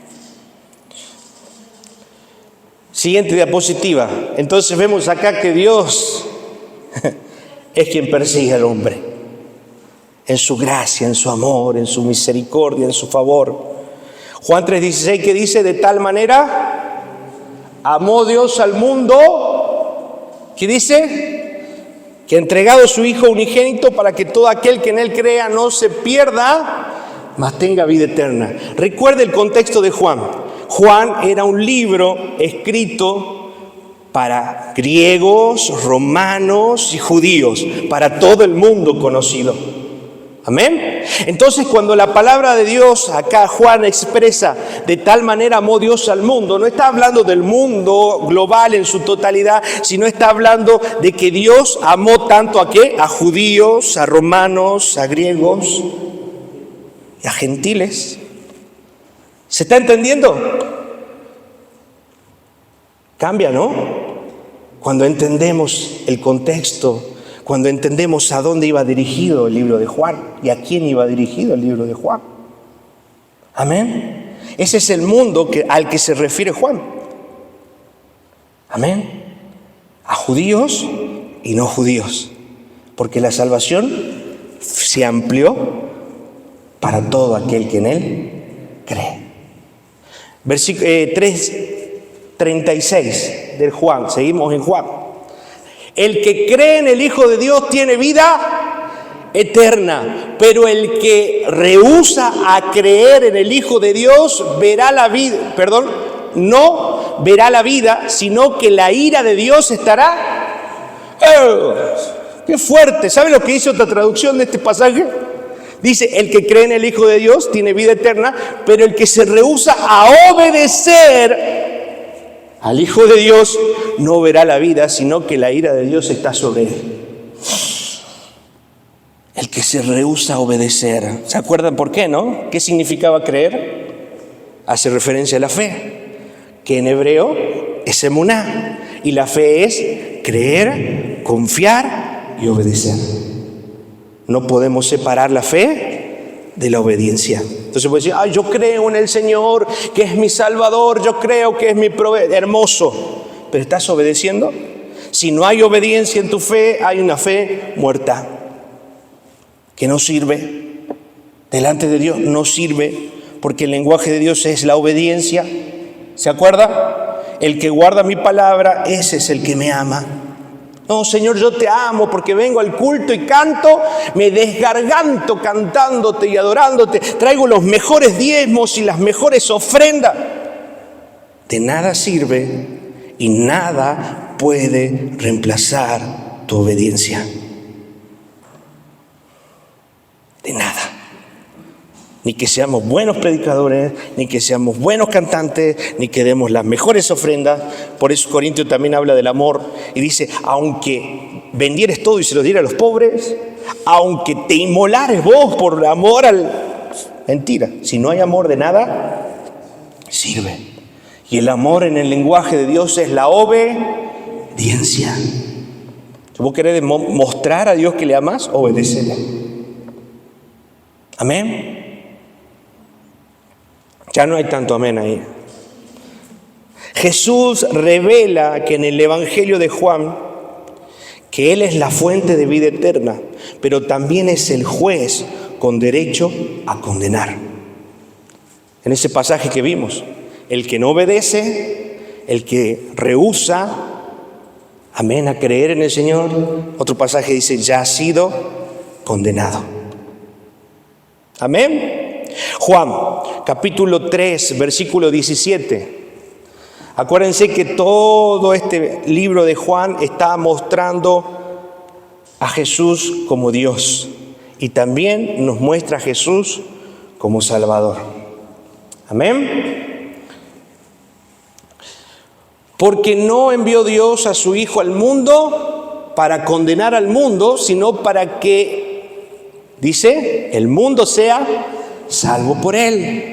Siguiente diapositiva. Entonces vemos acá que Dios es quien persigue al hombre, en su gracia, en su amor, en su misericordia, en su favor. Juan 3:16, que dice: de tal manera amó Dios al mundo, ¿qué dice? Que ha entregado a su Hijo unigénito para que todo aquel que en Él crea no se pierda, mas tenga vida eterna. Recuerde el contexto de Juan. Juan era un libro escrito para griegos, romanos y judíos, para todo el mundo conocido. Amén. Entonces, cuando la palabra de Dios, acá Juan expresa: de tal manera amó Dios al mundo, no está hablando del mundo global en su totalidad, sino está hablando de que Dios amó tanto ¿a qué? A judíos, a romanos, a griegos y a gentiles. ¿Se está entendiendo? Cambia, ¿no? Cuando entendemos el contexto, cuando entendemos a dónde iba dirigido el libro de Juan y a quién iba dirigido el libro de Juan. Amén. Ese es el mundo al que se refiere Juan. Amén. A judíos y no judíos. Porque la salvación se amplió para todo aquel que en Él cree. Versículo 3:36 del Juan. Seguimos en Juan. El que cree en el Hijo de Dios tiene vida eterna, pero el que rehúsa a creer en el Hijo de Dios verá la vida, no verá la vida, sino que la ira de Dios estará. ¡Qué fuerte! ¿Sabe lo que dice otra traducción de este pasaje? Dice: el que cree en el Hijo de Dios tiene vida eterna, pero el que se rehúsa a obedecer al Hijo de Dios no verá la vida, sino que la ira de Dios está sobre él. El que se rehúsa a obedecer. ¿Se acuerdan por qué, no? ¿Qué significaba creer? Hace referencia a la fe, que en hebreo es emuná, y la fe es creer, confiar y obedecer. No podemos separar la fe de la obediencia. Entonces puede decir: yo creo en el Señor, que es mi Salvador, yo creo que es mi proveedor. Hermoso. ¿Pero estás obedeciendo? Si no hay obediencia en tu fe, hay una fe muerta, que no sirve. Delante de Dios no sirve, porque el lenguaje de Dios es la obediencia. ¿Se acuerda? El que guarda mi palabra, ese es el que me ama. No, Señor, yo te amo porque vengo al culto y canto, me desgarganto cantándote y adorándote, traigo los mejores diezmos y las mejores ofrendas. De nada sirve y nada puede reemplazar tu obediencia. De nada. Ni que seamos buenos predicadores, ni que seamos buenos cantantes, ni que demos las mejores ofrendas. Por eso Corintios también habla del amor y dice: aunque vendieres todo y se lo dieras a los pobres, aunque te inmolares vos por amor al... Mentira, si no hay amor, de nada sirve. Y el amor en el lenguaje de Dios es la obediencia. Si vos querés mostrar a Dios que le amas, obedécele. Amén. Ya no hay tanto amén ahí. Jesús revela que en el Evangelio de Juan, que Él es la fuente de vida eterna, pero también es el juez con derecho a condenar. En ese pasaje que vimos, el que no obedece, el que rehúsa, amén, a creer en el Señor, otro pasaje dice: ya ha sido condenado. Amén. Juan, capítulo 3, versículo 17. Acuérdense que todo este libro de Juan está mostrando a Jesús como Dios y también nos muestra a Jesús como Salvador. Amén. Porque no envió Dios a su Hijo al mundo para condenar al mundo, sino para que, dice, el mundo sea salvo por Él.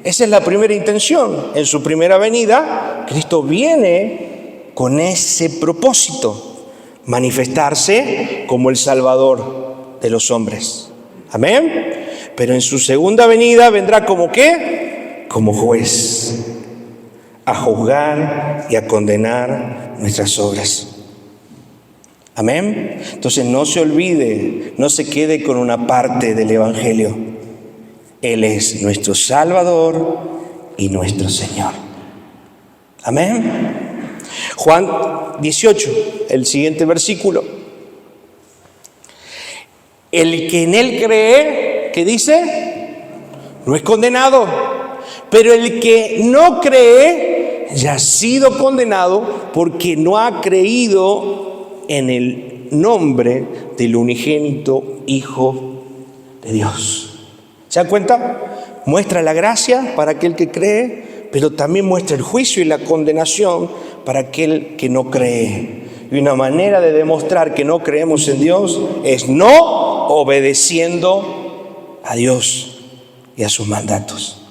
Esa es la primera intención. En su primera venida, Cristo viene con ese propósito, manifestarse como el Salvador de los hombres. Amén. Pero en su segunda venida vendrá como ¿qué? Como juez, a juzgar y a condenar nuestras obras. Amén. Entonces no se olvide, no se quede con una parte del Evangelio. Él es nuestro Salvador y nuestro Señor. Amén. Juan 18, el siguiente versículo. El que en él cree, ¿qué dice? No es condenado. Pero el que no cree ya ha sido condenado porque no ha creído en el nombre del unigénito Hijo de Dios. ¿Se dan cuenta? Muestra la gracia para aquel que cree, pero también muestra el juicio y la condenación para aquel que no cree. Y una manera de demostrar que no creemos en Dios es no obedeciendo a Dios y a sus mandatos.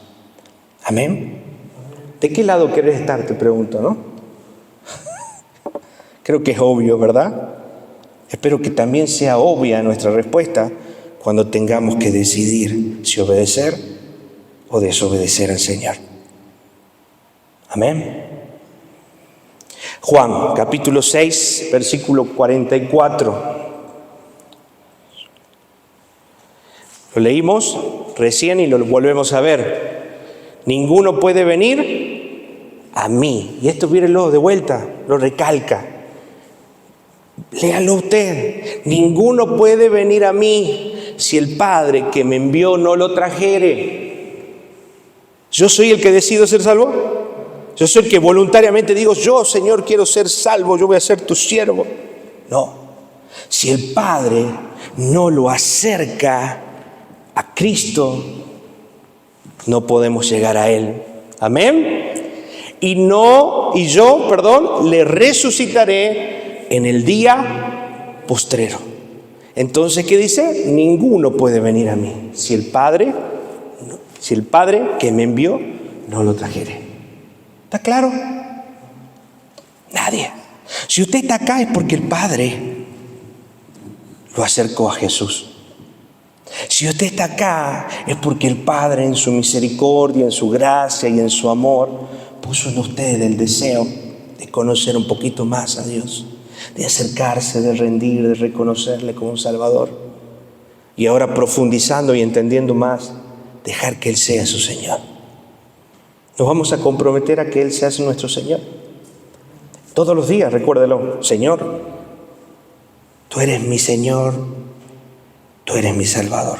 Amén. ¿De qué lado querés estar? Te pregunto, ¿no? Creo que es obvio, ¿verdad? Espero que también sea obvia nuestra respuesta cuando tengamos que decidir si obedecer o desobedecer al Señor. Amén. Juan, capítulo 6, versículo 44. Lo leímos recién y lo volvemos a ver. Ninguno puede venir a mí. Y esto mírenlo de vuelta, lo recalca. Léalo usted. Ninguno puede venir a mí si el Padre que me envió no lo trajere. ¿Yo soy el que decido ser salvo? ¿Yo soy el que voluntariamente digo, yo, Señor, quiero ser salvo, yo voy a ser tu siervo? No. Si el Padre no lo acerca a Cristo, no podemos llegar a Él. Amén. Y yo, le resucitaré en el día postrero. Entonces, ¿qué dice? Ninguno puede venir a mí si el Padre que me envió no lo trajere. ¿Está claro? Nadie. Si usted está acá es porque el Padre lo acercó a Jesús. Si usted está acá es porque el Padre en su misericordia, en su gracia y en su amor puso en usted el deseo de conocer un poquito más a Dios, de acercarse, de rendir, de reconocerle como un Salvador. Y ahora profundizando y entendiendo más, dejar que Él sea su Señor. Nos vamos a comprometer a que Él sea nuestro Señor. Todos los días, recuérdelo, Señor, tú eres mi Señor, tú eres mi Salvador.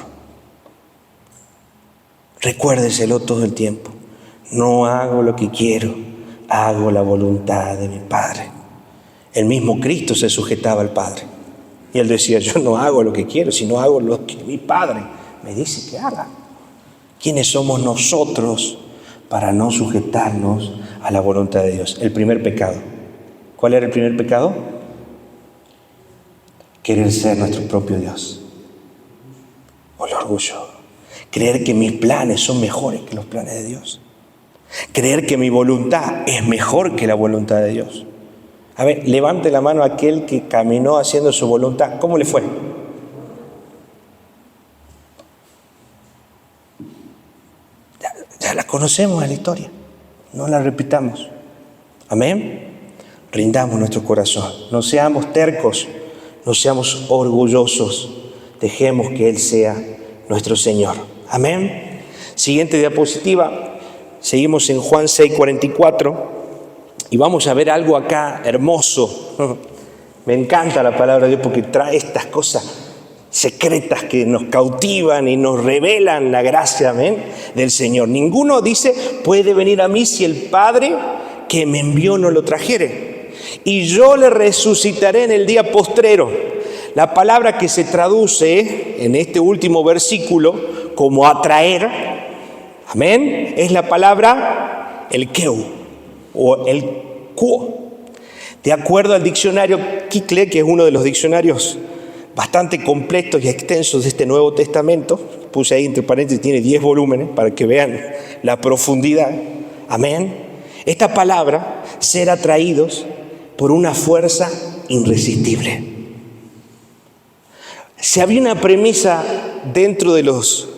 Recuérdeselo todo el tiempo. No hago lo que quiero, hago la voluntad de mi Padre. El mismo Cristo se sujetaba al Padre. Y Él decía, yo no hago lo que quiero, sino hago lo que mi Padre me dice que haga. ¿Quiénes somos nosotros para no sujetarnos a la voluntad de Dios? El primer pecado. ¿Cuál era el primer pecado? Querer ser nuestro propio Dios. O el orgullo. Creer que mis planes son mejores que los planes de Dios. Creer que mi voluntad es mejor que la voluntad de Dios. A ver, levante la mano aquel que caminó haciendo su voluntad. ¿Cómo le fue? Ya la conocemos en la historia. No la repitamos. Amén. Rindamos nuestro corazón. No seamos tercos. No seamos orgullosos. Dejemos que Él sea nuestro Señor. Amén. Siguiente diapositiva. Seguimos en Juan 6:44 y vamos a ver algo acá hermoso. Me encanta la palabra de Dios porque trae estas cosas secretas que nos cautivan y nos revelan la gracia, amén, del Señor. Ninguno, dice, puede venir a mí si el Padre que me envió no lo trajere. Y yo le resucitaré en el día postrero. La palabra que se traduce en este último versículo como atraer, amén, es la palabra el keu o el quo. De acuerdo al diccionario Kikle, que es uno de los diccionarios bastante completos y extensos de este Nuevo Testamento, puse ahí entre paréntesis, tiene 10 volúmenes para que vean la profundidad, amén. Esta palabra, ser atraídos, por una fuerza irresistible. Si había una premisa dentro de los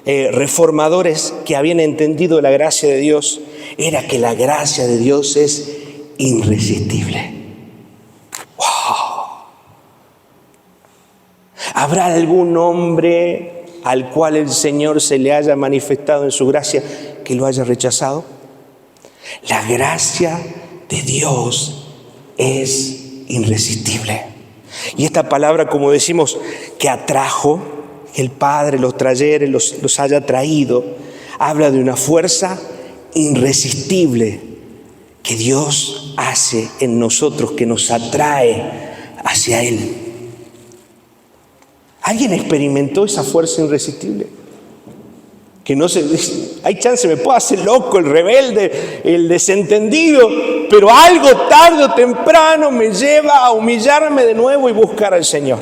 reformadores que habían entendido la gracia de Dios, era que la gracia de Dios es irresistible. ¡Wow! ¿Habrá algún hombre al cual el Señor se le haya manifestado en su gracia que lo haya rechazado? La gracia de Dios es irresistible. Y esta palabra, como decimos, que atrajo, que el Padre los trayere, los haya traído, habla de una fuerza irresistible que Dios hace en nosotros, que nos atrae hacia Él. ¿Alguien experimentó esa fuerza irresistible? Que no se, hay chance, me puedo hacer loco, el rebelde, el desentendido, pero algo tarde o temprano me lleva a humillarme de nuevo y buscar al Señor.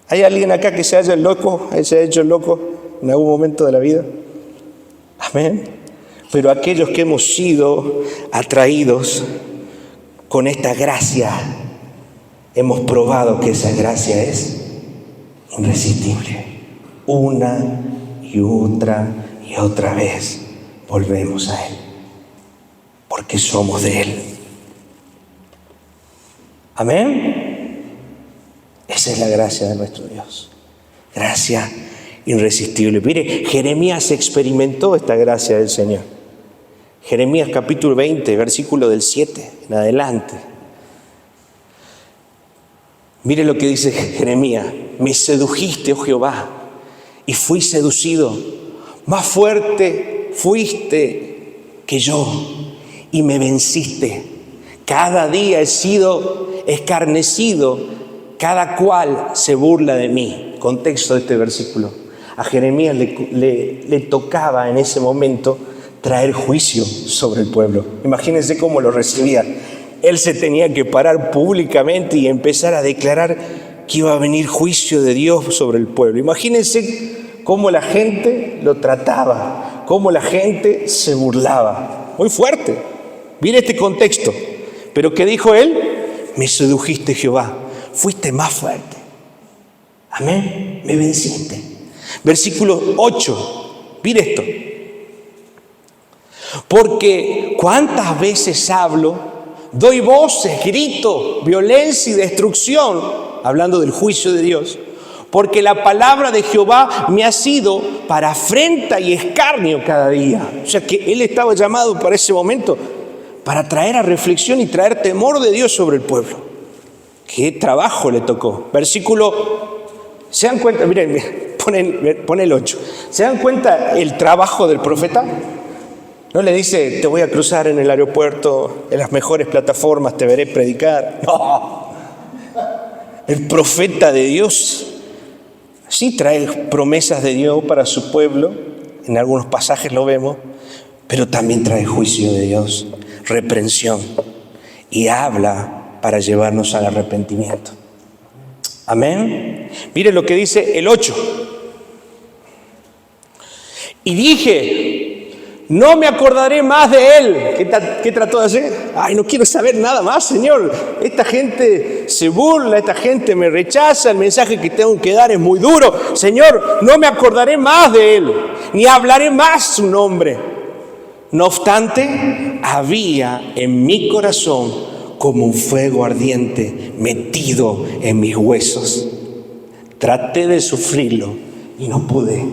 ¿Hay alguien acá que se haya hecho loco en algún momento de la vida? Amén. Pero aquellos que hemos sido atraídos con esta gracia, hemos probado que esa gracia es irresistible. Una y otra vez volvemos a Él, porque somos de Él. Amén. Esa es la gracia de nuestro Dios. Gracia irresistible. Mire, Jeremías experimentó esta gracia del Señor. Jeremías capítulo 20, versículo del 7 en adelante. Mire lo que dice Jeremías. Me sedujiste, oh Jehová, y fui seducido. Más fuerte fuiste que yo y me venciste. Cada día he sido escarnecido, cada cual se burla de mí. Contexto de este versículo. A Jeremías le tocaba en ese momento traer juicio sobre el pueblo. Imagínense cómo lo recibía. Él se tenía que parar públicamente y empezar a declarar que iba a venir juicio de Dios sobre el pueblo. Imagínense cómo la gente lo trataba, cómo la gente se burlaba. Muy fuerte. Mire este contexto. Pero ¿qué dijo él? Me sedujiste, Jehová. Fuiste más fuerte. Amén. Me venciste. Versículo 8. Mire esto. Porque cuántas veces hablo, doy voces, grito, violencia y destrucción, hablando del juicio de Dios, porque la palabra de Jehová me ha sido para afrenta y escarnio cada día. O sea que él estaba llamado para ese momento para traer a reflexión y traer temor de Dios sobre el pueblo. ¿Qué trabajo le tocó? Versículo, ¿se dan cuenta? Miren, pon el 8. ¿Se dan cuenta el trabajo del profeta? No le dice, te voy a cruzar en el aeropuerto, en las mejores plataformas te veré predicar. No. El profeta de Dios sí trae promesas de Dios para su pueblo. En algunos pasajes lo vemos. Pero también trae juicio de Dios, reprensión. Y habla para llevarnos al arrepentimiento. Amén. Mire lo que dice el 8. Y dije, no me acordaré más de él. ¿Qué trató de hacer? Ay, no quiero saber nada más, Señor. Esta gente se burla, esta gente me rechaza, el mensaje que tengo que dar es muy duro. Señor, no me acordaré más de él, ni hablaré más su nombre. No obstante, había en mi corazón como un fuego ardiente metido en mis huesos. Traté de sufrirlo y no pude.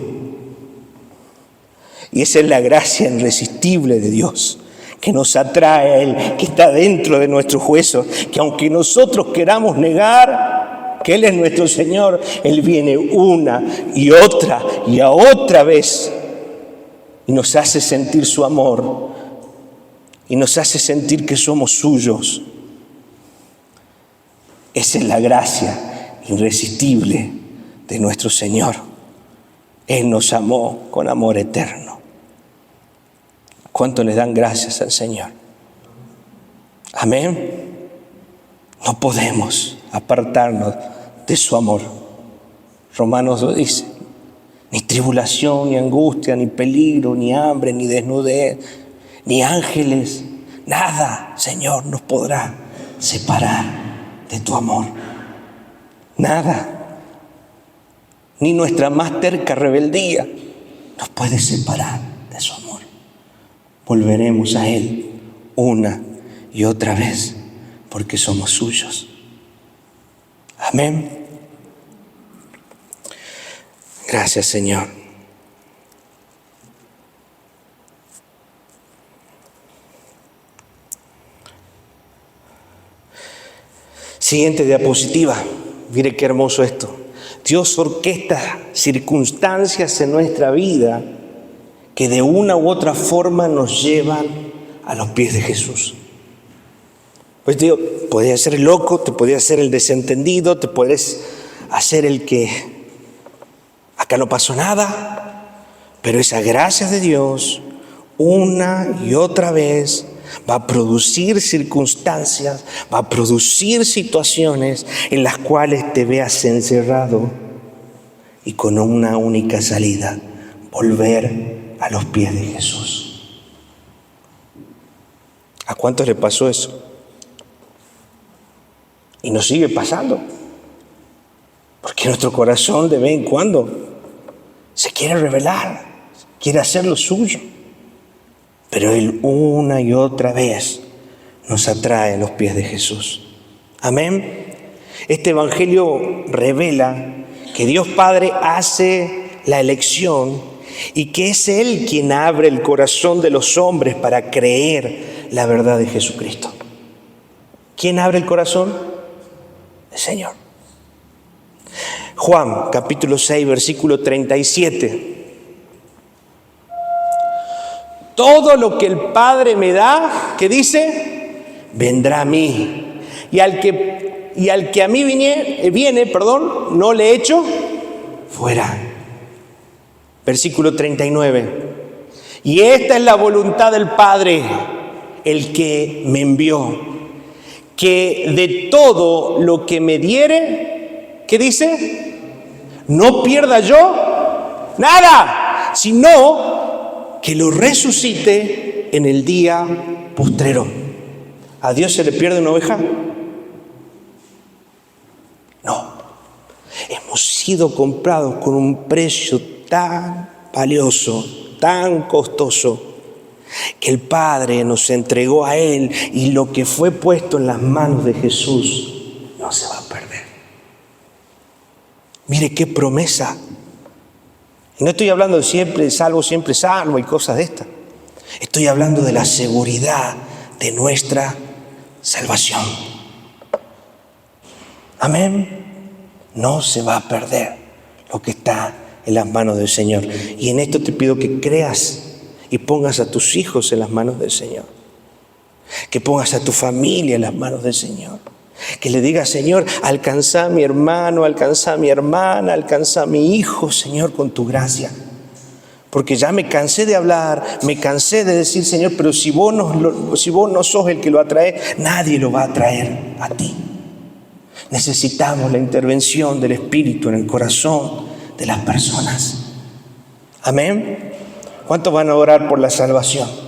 Y esa es la gracia irresistible de Dios, que nos atrae a Él, que está dentro de nuestros huesos, que aunque nosotros queramos negar que Él es nuestro Señor, Él viene una y a otra vez y nos hace sentir su amor y nos hace sentir que somos suyos. Esa es la gracia irresistible de nuestro Señor. Él nos amó con amor eterno. ¿Cuánto le dan gracias al Señor? Amén. No podemos apartarnos de su amor. Romanos lo dice. Ni tribulación, ni angustia, ni peligro, ni hambre, ni desnudez, ni ángeles. Nada, Señor, nos podrá separar de tu amor. Nada. Ni nuestra más terca rebeldía nos puede separar de su amor. Volveremos a Él una y otra vez porque somos suyos. Amén. Gracias, Señor. Siguiente diapositiva. Mire qué hermoso esto. Dios orquesta circunstancias en nuestra vida que de una u otra forma nos llevan a los pies de Jesús. Pues digo, podías ser el loco, te podías ser el desentendido, te puedes hacer el que acá no pasó nada, pero esa gracia de Dios una y otra vez va a producir circunstancias, va a producir situaciones en las cuales te veas encerrado y con una única salida, volver a los pies de Jesús. ¿A cuántos le pasó eso? Y nos sigue pasando, porque nuestro corazón de vez en cuando se quiere rebelar, quiere hacer lo suyo. Pero Él una y otra vez nos atrae a los pies de Jesús. Amén. Este evangelio revela que Dios Padre hace la elección y que es Él quien abre el corazón de los hombres para creer la verdad de Jesucristo. ¿Quién abre el corazón? El Señor. Juan, capítulo 6, versículo 37. Todo lo que el Padre me da, ¿qué dice? Vendrá a mí. Y al que a mí viene, no le echo fuera. Versículo 39. Y esta es la voluntad del Padre, el que me envió, que de todo lo que me diere, ¿qué dice? No pierda yo nada, sino que lo resucite en el día postrero. ¿A Dios se le pierde una oveja? No. Hemos sido comprados con un precio tan valioso, tan costoso, que el Padre nos entregó a Él, y lo que fue puesto en las manos de Jesús no se va a perder. Mire qué promesa. No estoy hablando de siempre salvo y cosas de estas. Estoy hablando de la seguridad de nuestra salvación. Amén. No se va a perder lo que está en las manos del Señor. Y en esto te pido que creas y pongas a tus hijos en las manos del Señor. Que pongas a tu familia en las manos del Señor. Que le digas: Señor, alcanza a mi hermano, alcanza a mi hermana, alcanza a mi hijo, Señor, con tu gracia. Porque ya me cansé de hablar, me cansé de decir: Señor, pero si vos no sos el que lo atrae, nadie lo va a atraer a ti. Necesitamos la intervención del Espíritu en el corazón de las personas. Amén. ¿Cuántos van a orar por la salvación?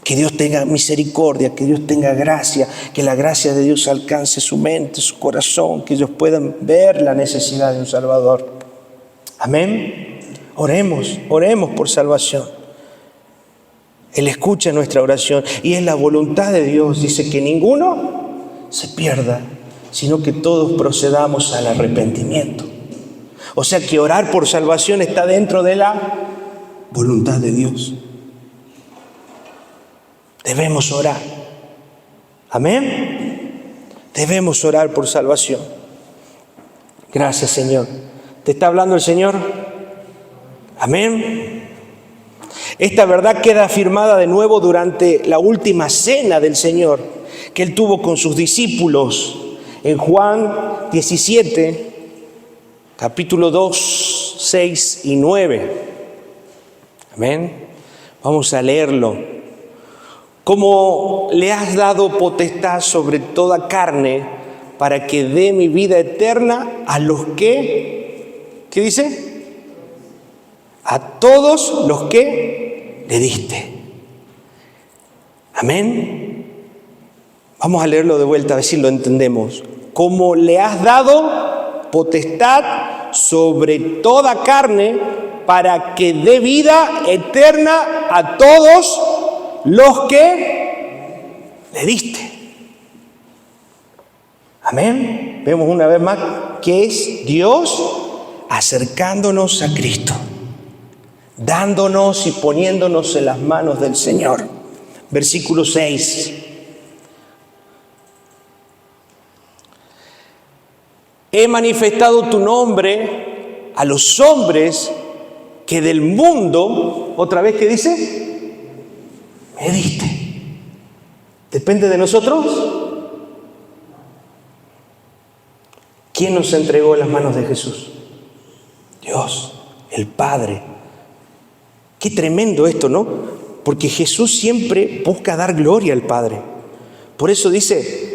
Que Dios tenga misericordia, que Dios tenga gracia, que la gracia de Dios alcance su mente, su corazón, que ellos puedan ver la necesidad de un Salvador. Amén. Oremos por salvación. Él escucha nuestra oración y es la voluntad de Dios. Dice que ninguno se pierda, sino que todos procedamos al arrepentimiento. O sea que orar por salvación está dentro de la voluntad de Dios. Debemos orar. Amén. Debemos orar por salvación. Gracias, Señor. ¿Te está hablando el Señor? Amén. Esta verdad queda afirmada de nuevo durante la última cena del Señor que Él tuvo con sus discípulos en Juan 17, capítulo 2, 6 y 9. Amén. Vamos a leerlo. Como le has dado potestad sobre toda carne para que dé mi vida eterna a los que, ¿qué dice? A todos los que le diste. Amén. Vamos a leerlo de vuelta a ver si lo entendemos. Como le has dado potestad sobre toda carne para que dé vida eterna a todos los que le diste. Amén. Vemos una vez más que es Dios acercándonos a Cristo, dándonos y poniéndonos en las manos del Señor. Versículo 6. He manifestado tu nombre a los hombres que del mundo, otra vez, ¿qué dice? Me diste. ¿Depende de nosotros? ¿Quién nos entregó en las manos de Jesús? Dios, el Padre. Qué tremendo esto, ¿no? Porque Jesús siempre busca dar gloria al Padre. Por eso dice,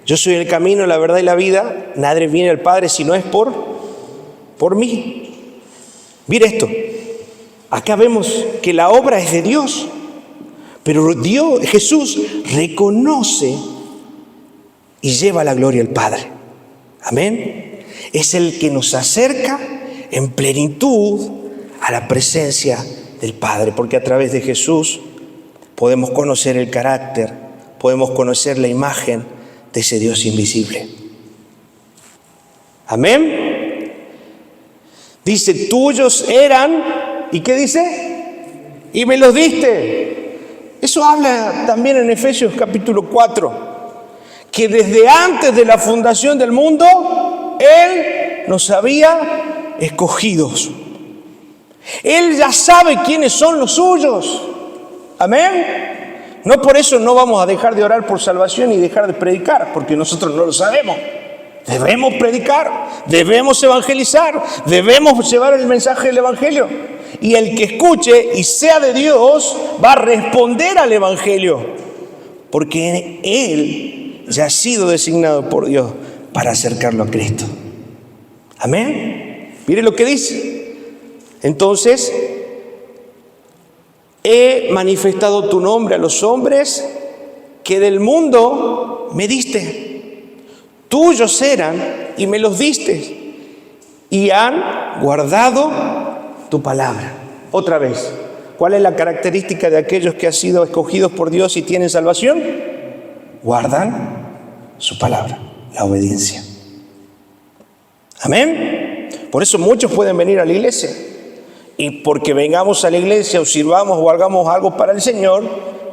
yo soy el camino, la verdad y la vida. Nadie viene al Padre si no es por mí. Mira esto. Acá vemos que la obra es de Dios. Pero Jesús reconoce y lleva la gloria al Padre. Amén. Es el que nos acerca en plenitud a la presencia del Padre. Porque a través de Jesús podemos conocer el carácter, podemos conocer la imagen de ese Dios invisible. Amén. Dice, tuyos eran, ¿y qué dice? Y me los diste. Eso habla también en Efesios capítulo 4, que desde antes de la fundación del mundo, Él nos había escogidos. Él ya sabe quiénes son los suyos. Amén. No por eso no vamos a dejar de orar por salvación y dejar de predicar, porque nosotros no lo sabemos. Debemos predicar, debemos evangelizar, debemos llevar el mensaje del evangelio. Y el que escuche y sea de Dios va a responder al evangelio, porque Él ya ha sido designado por Dios para acercarlo a Cristo. Amén. Mire lo que dice. Entonces, he manifestado tu nombre a los hombres que del mundo me diste. Tuyos eran y me los diste, y han guardado tu palabra. Otra vez, ¿cuál es la característica de aquellos que han sido escogidos por Dios y tienen salvación? Guardan su palabra, la obediencia. Amén. Por eso muchos pueden venir a la iglesia, y porque vengamos a la iglesia o sirvamos o hagamos algo para el Señor,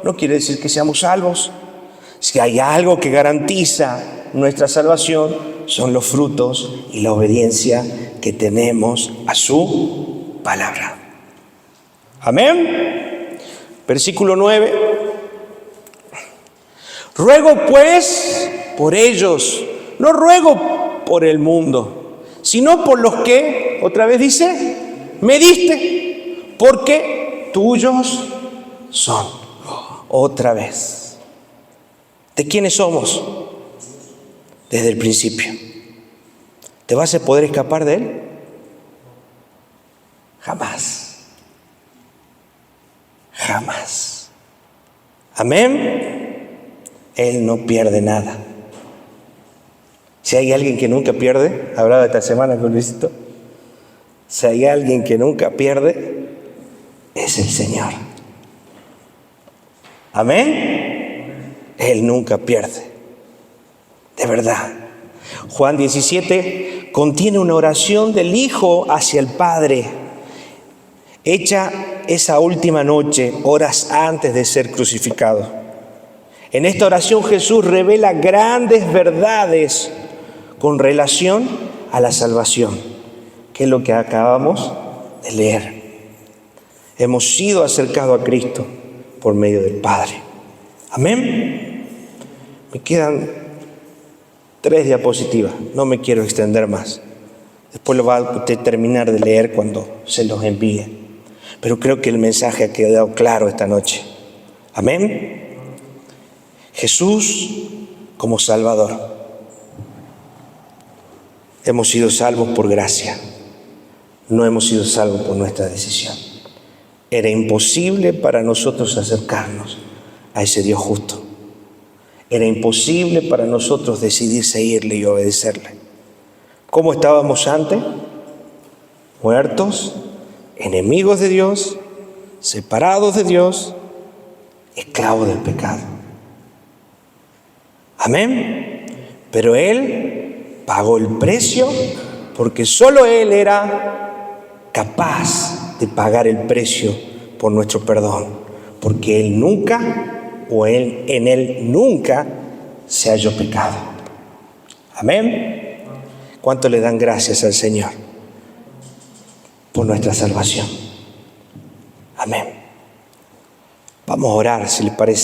no quiere decir que seamos salvos. Si hay algo que garantiza nuestra salvación, son los frutos y la obediencia que tenemos a su palabra. Amén. Versículo 9. Ruego pues por ellos, no ruego por el mundo, sino por los que, otra vez dice, me diste, porque tuyos son. Otra vez. ¿De quiénes somos? Desde el principio. ¿Te vas a poder escapar de Él? Jamás. Jamás. Amén. Él no pierde nada. Si hay alguien que nunca pierde, hablaba esta semana con Luisito, si hay alguien que nunca pierde, es el Señor. Amén. Él nunca pierde. De verdad. Juan 17 contiene una oración del Hijo hacia el Padre, hecha esa última noche, horas antes de ser crucificado. En esta oración Jesús revela grandes verdades con relación a la salvación, que es lo que acabamos de leer. Hemos sido acercados a Cristo por medio del Padre. Amén. Me quedan 3 diapositivas, no me quiero extender más. Después lo va a usted terminar de leer cuando se los envíe. Pero creo que el mensaje ha quedado claro esta noche. Amén. Jesús como Salvador. Hemos sido salvos por gracia. No hemos sido salvos por nuestra decisión. Era imposible para nosotros acercarnos a ese Dios justo. Era imposible para nosotros decidir seguirle y obedecerle. ¿Cómo estábamos antes? Muertos, enemigos de Dios, separados de Dios, esclavos del pecado. Amén. Pero Él pagó el precio porque solo Él era capaz de pagar el precio por nuestro perdón. Porque Él nunca, o en Él nunca se halló pecado. Amén. ¿Cuánto le dan gracias al Señor por nuestra salvación? Amén. Vamos a orar, si les parece.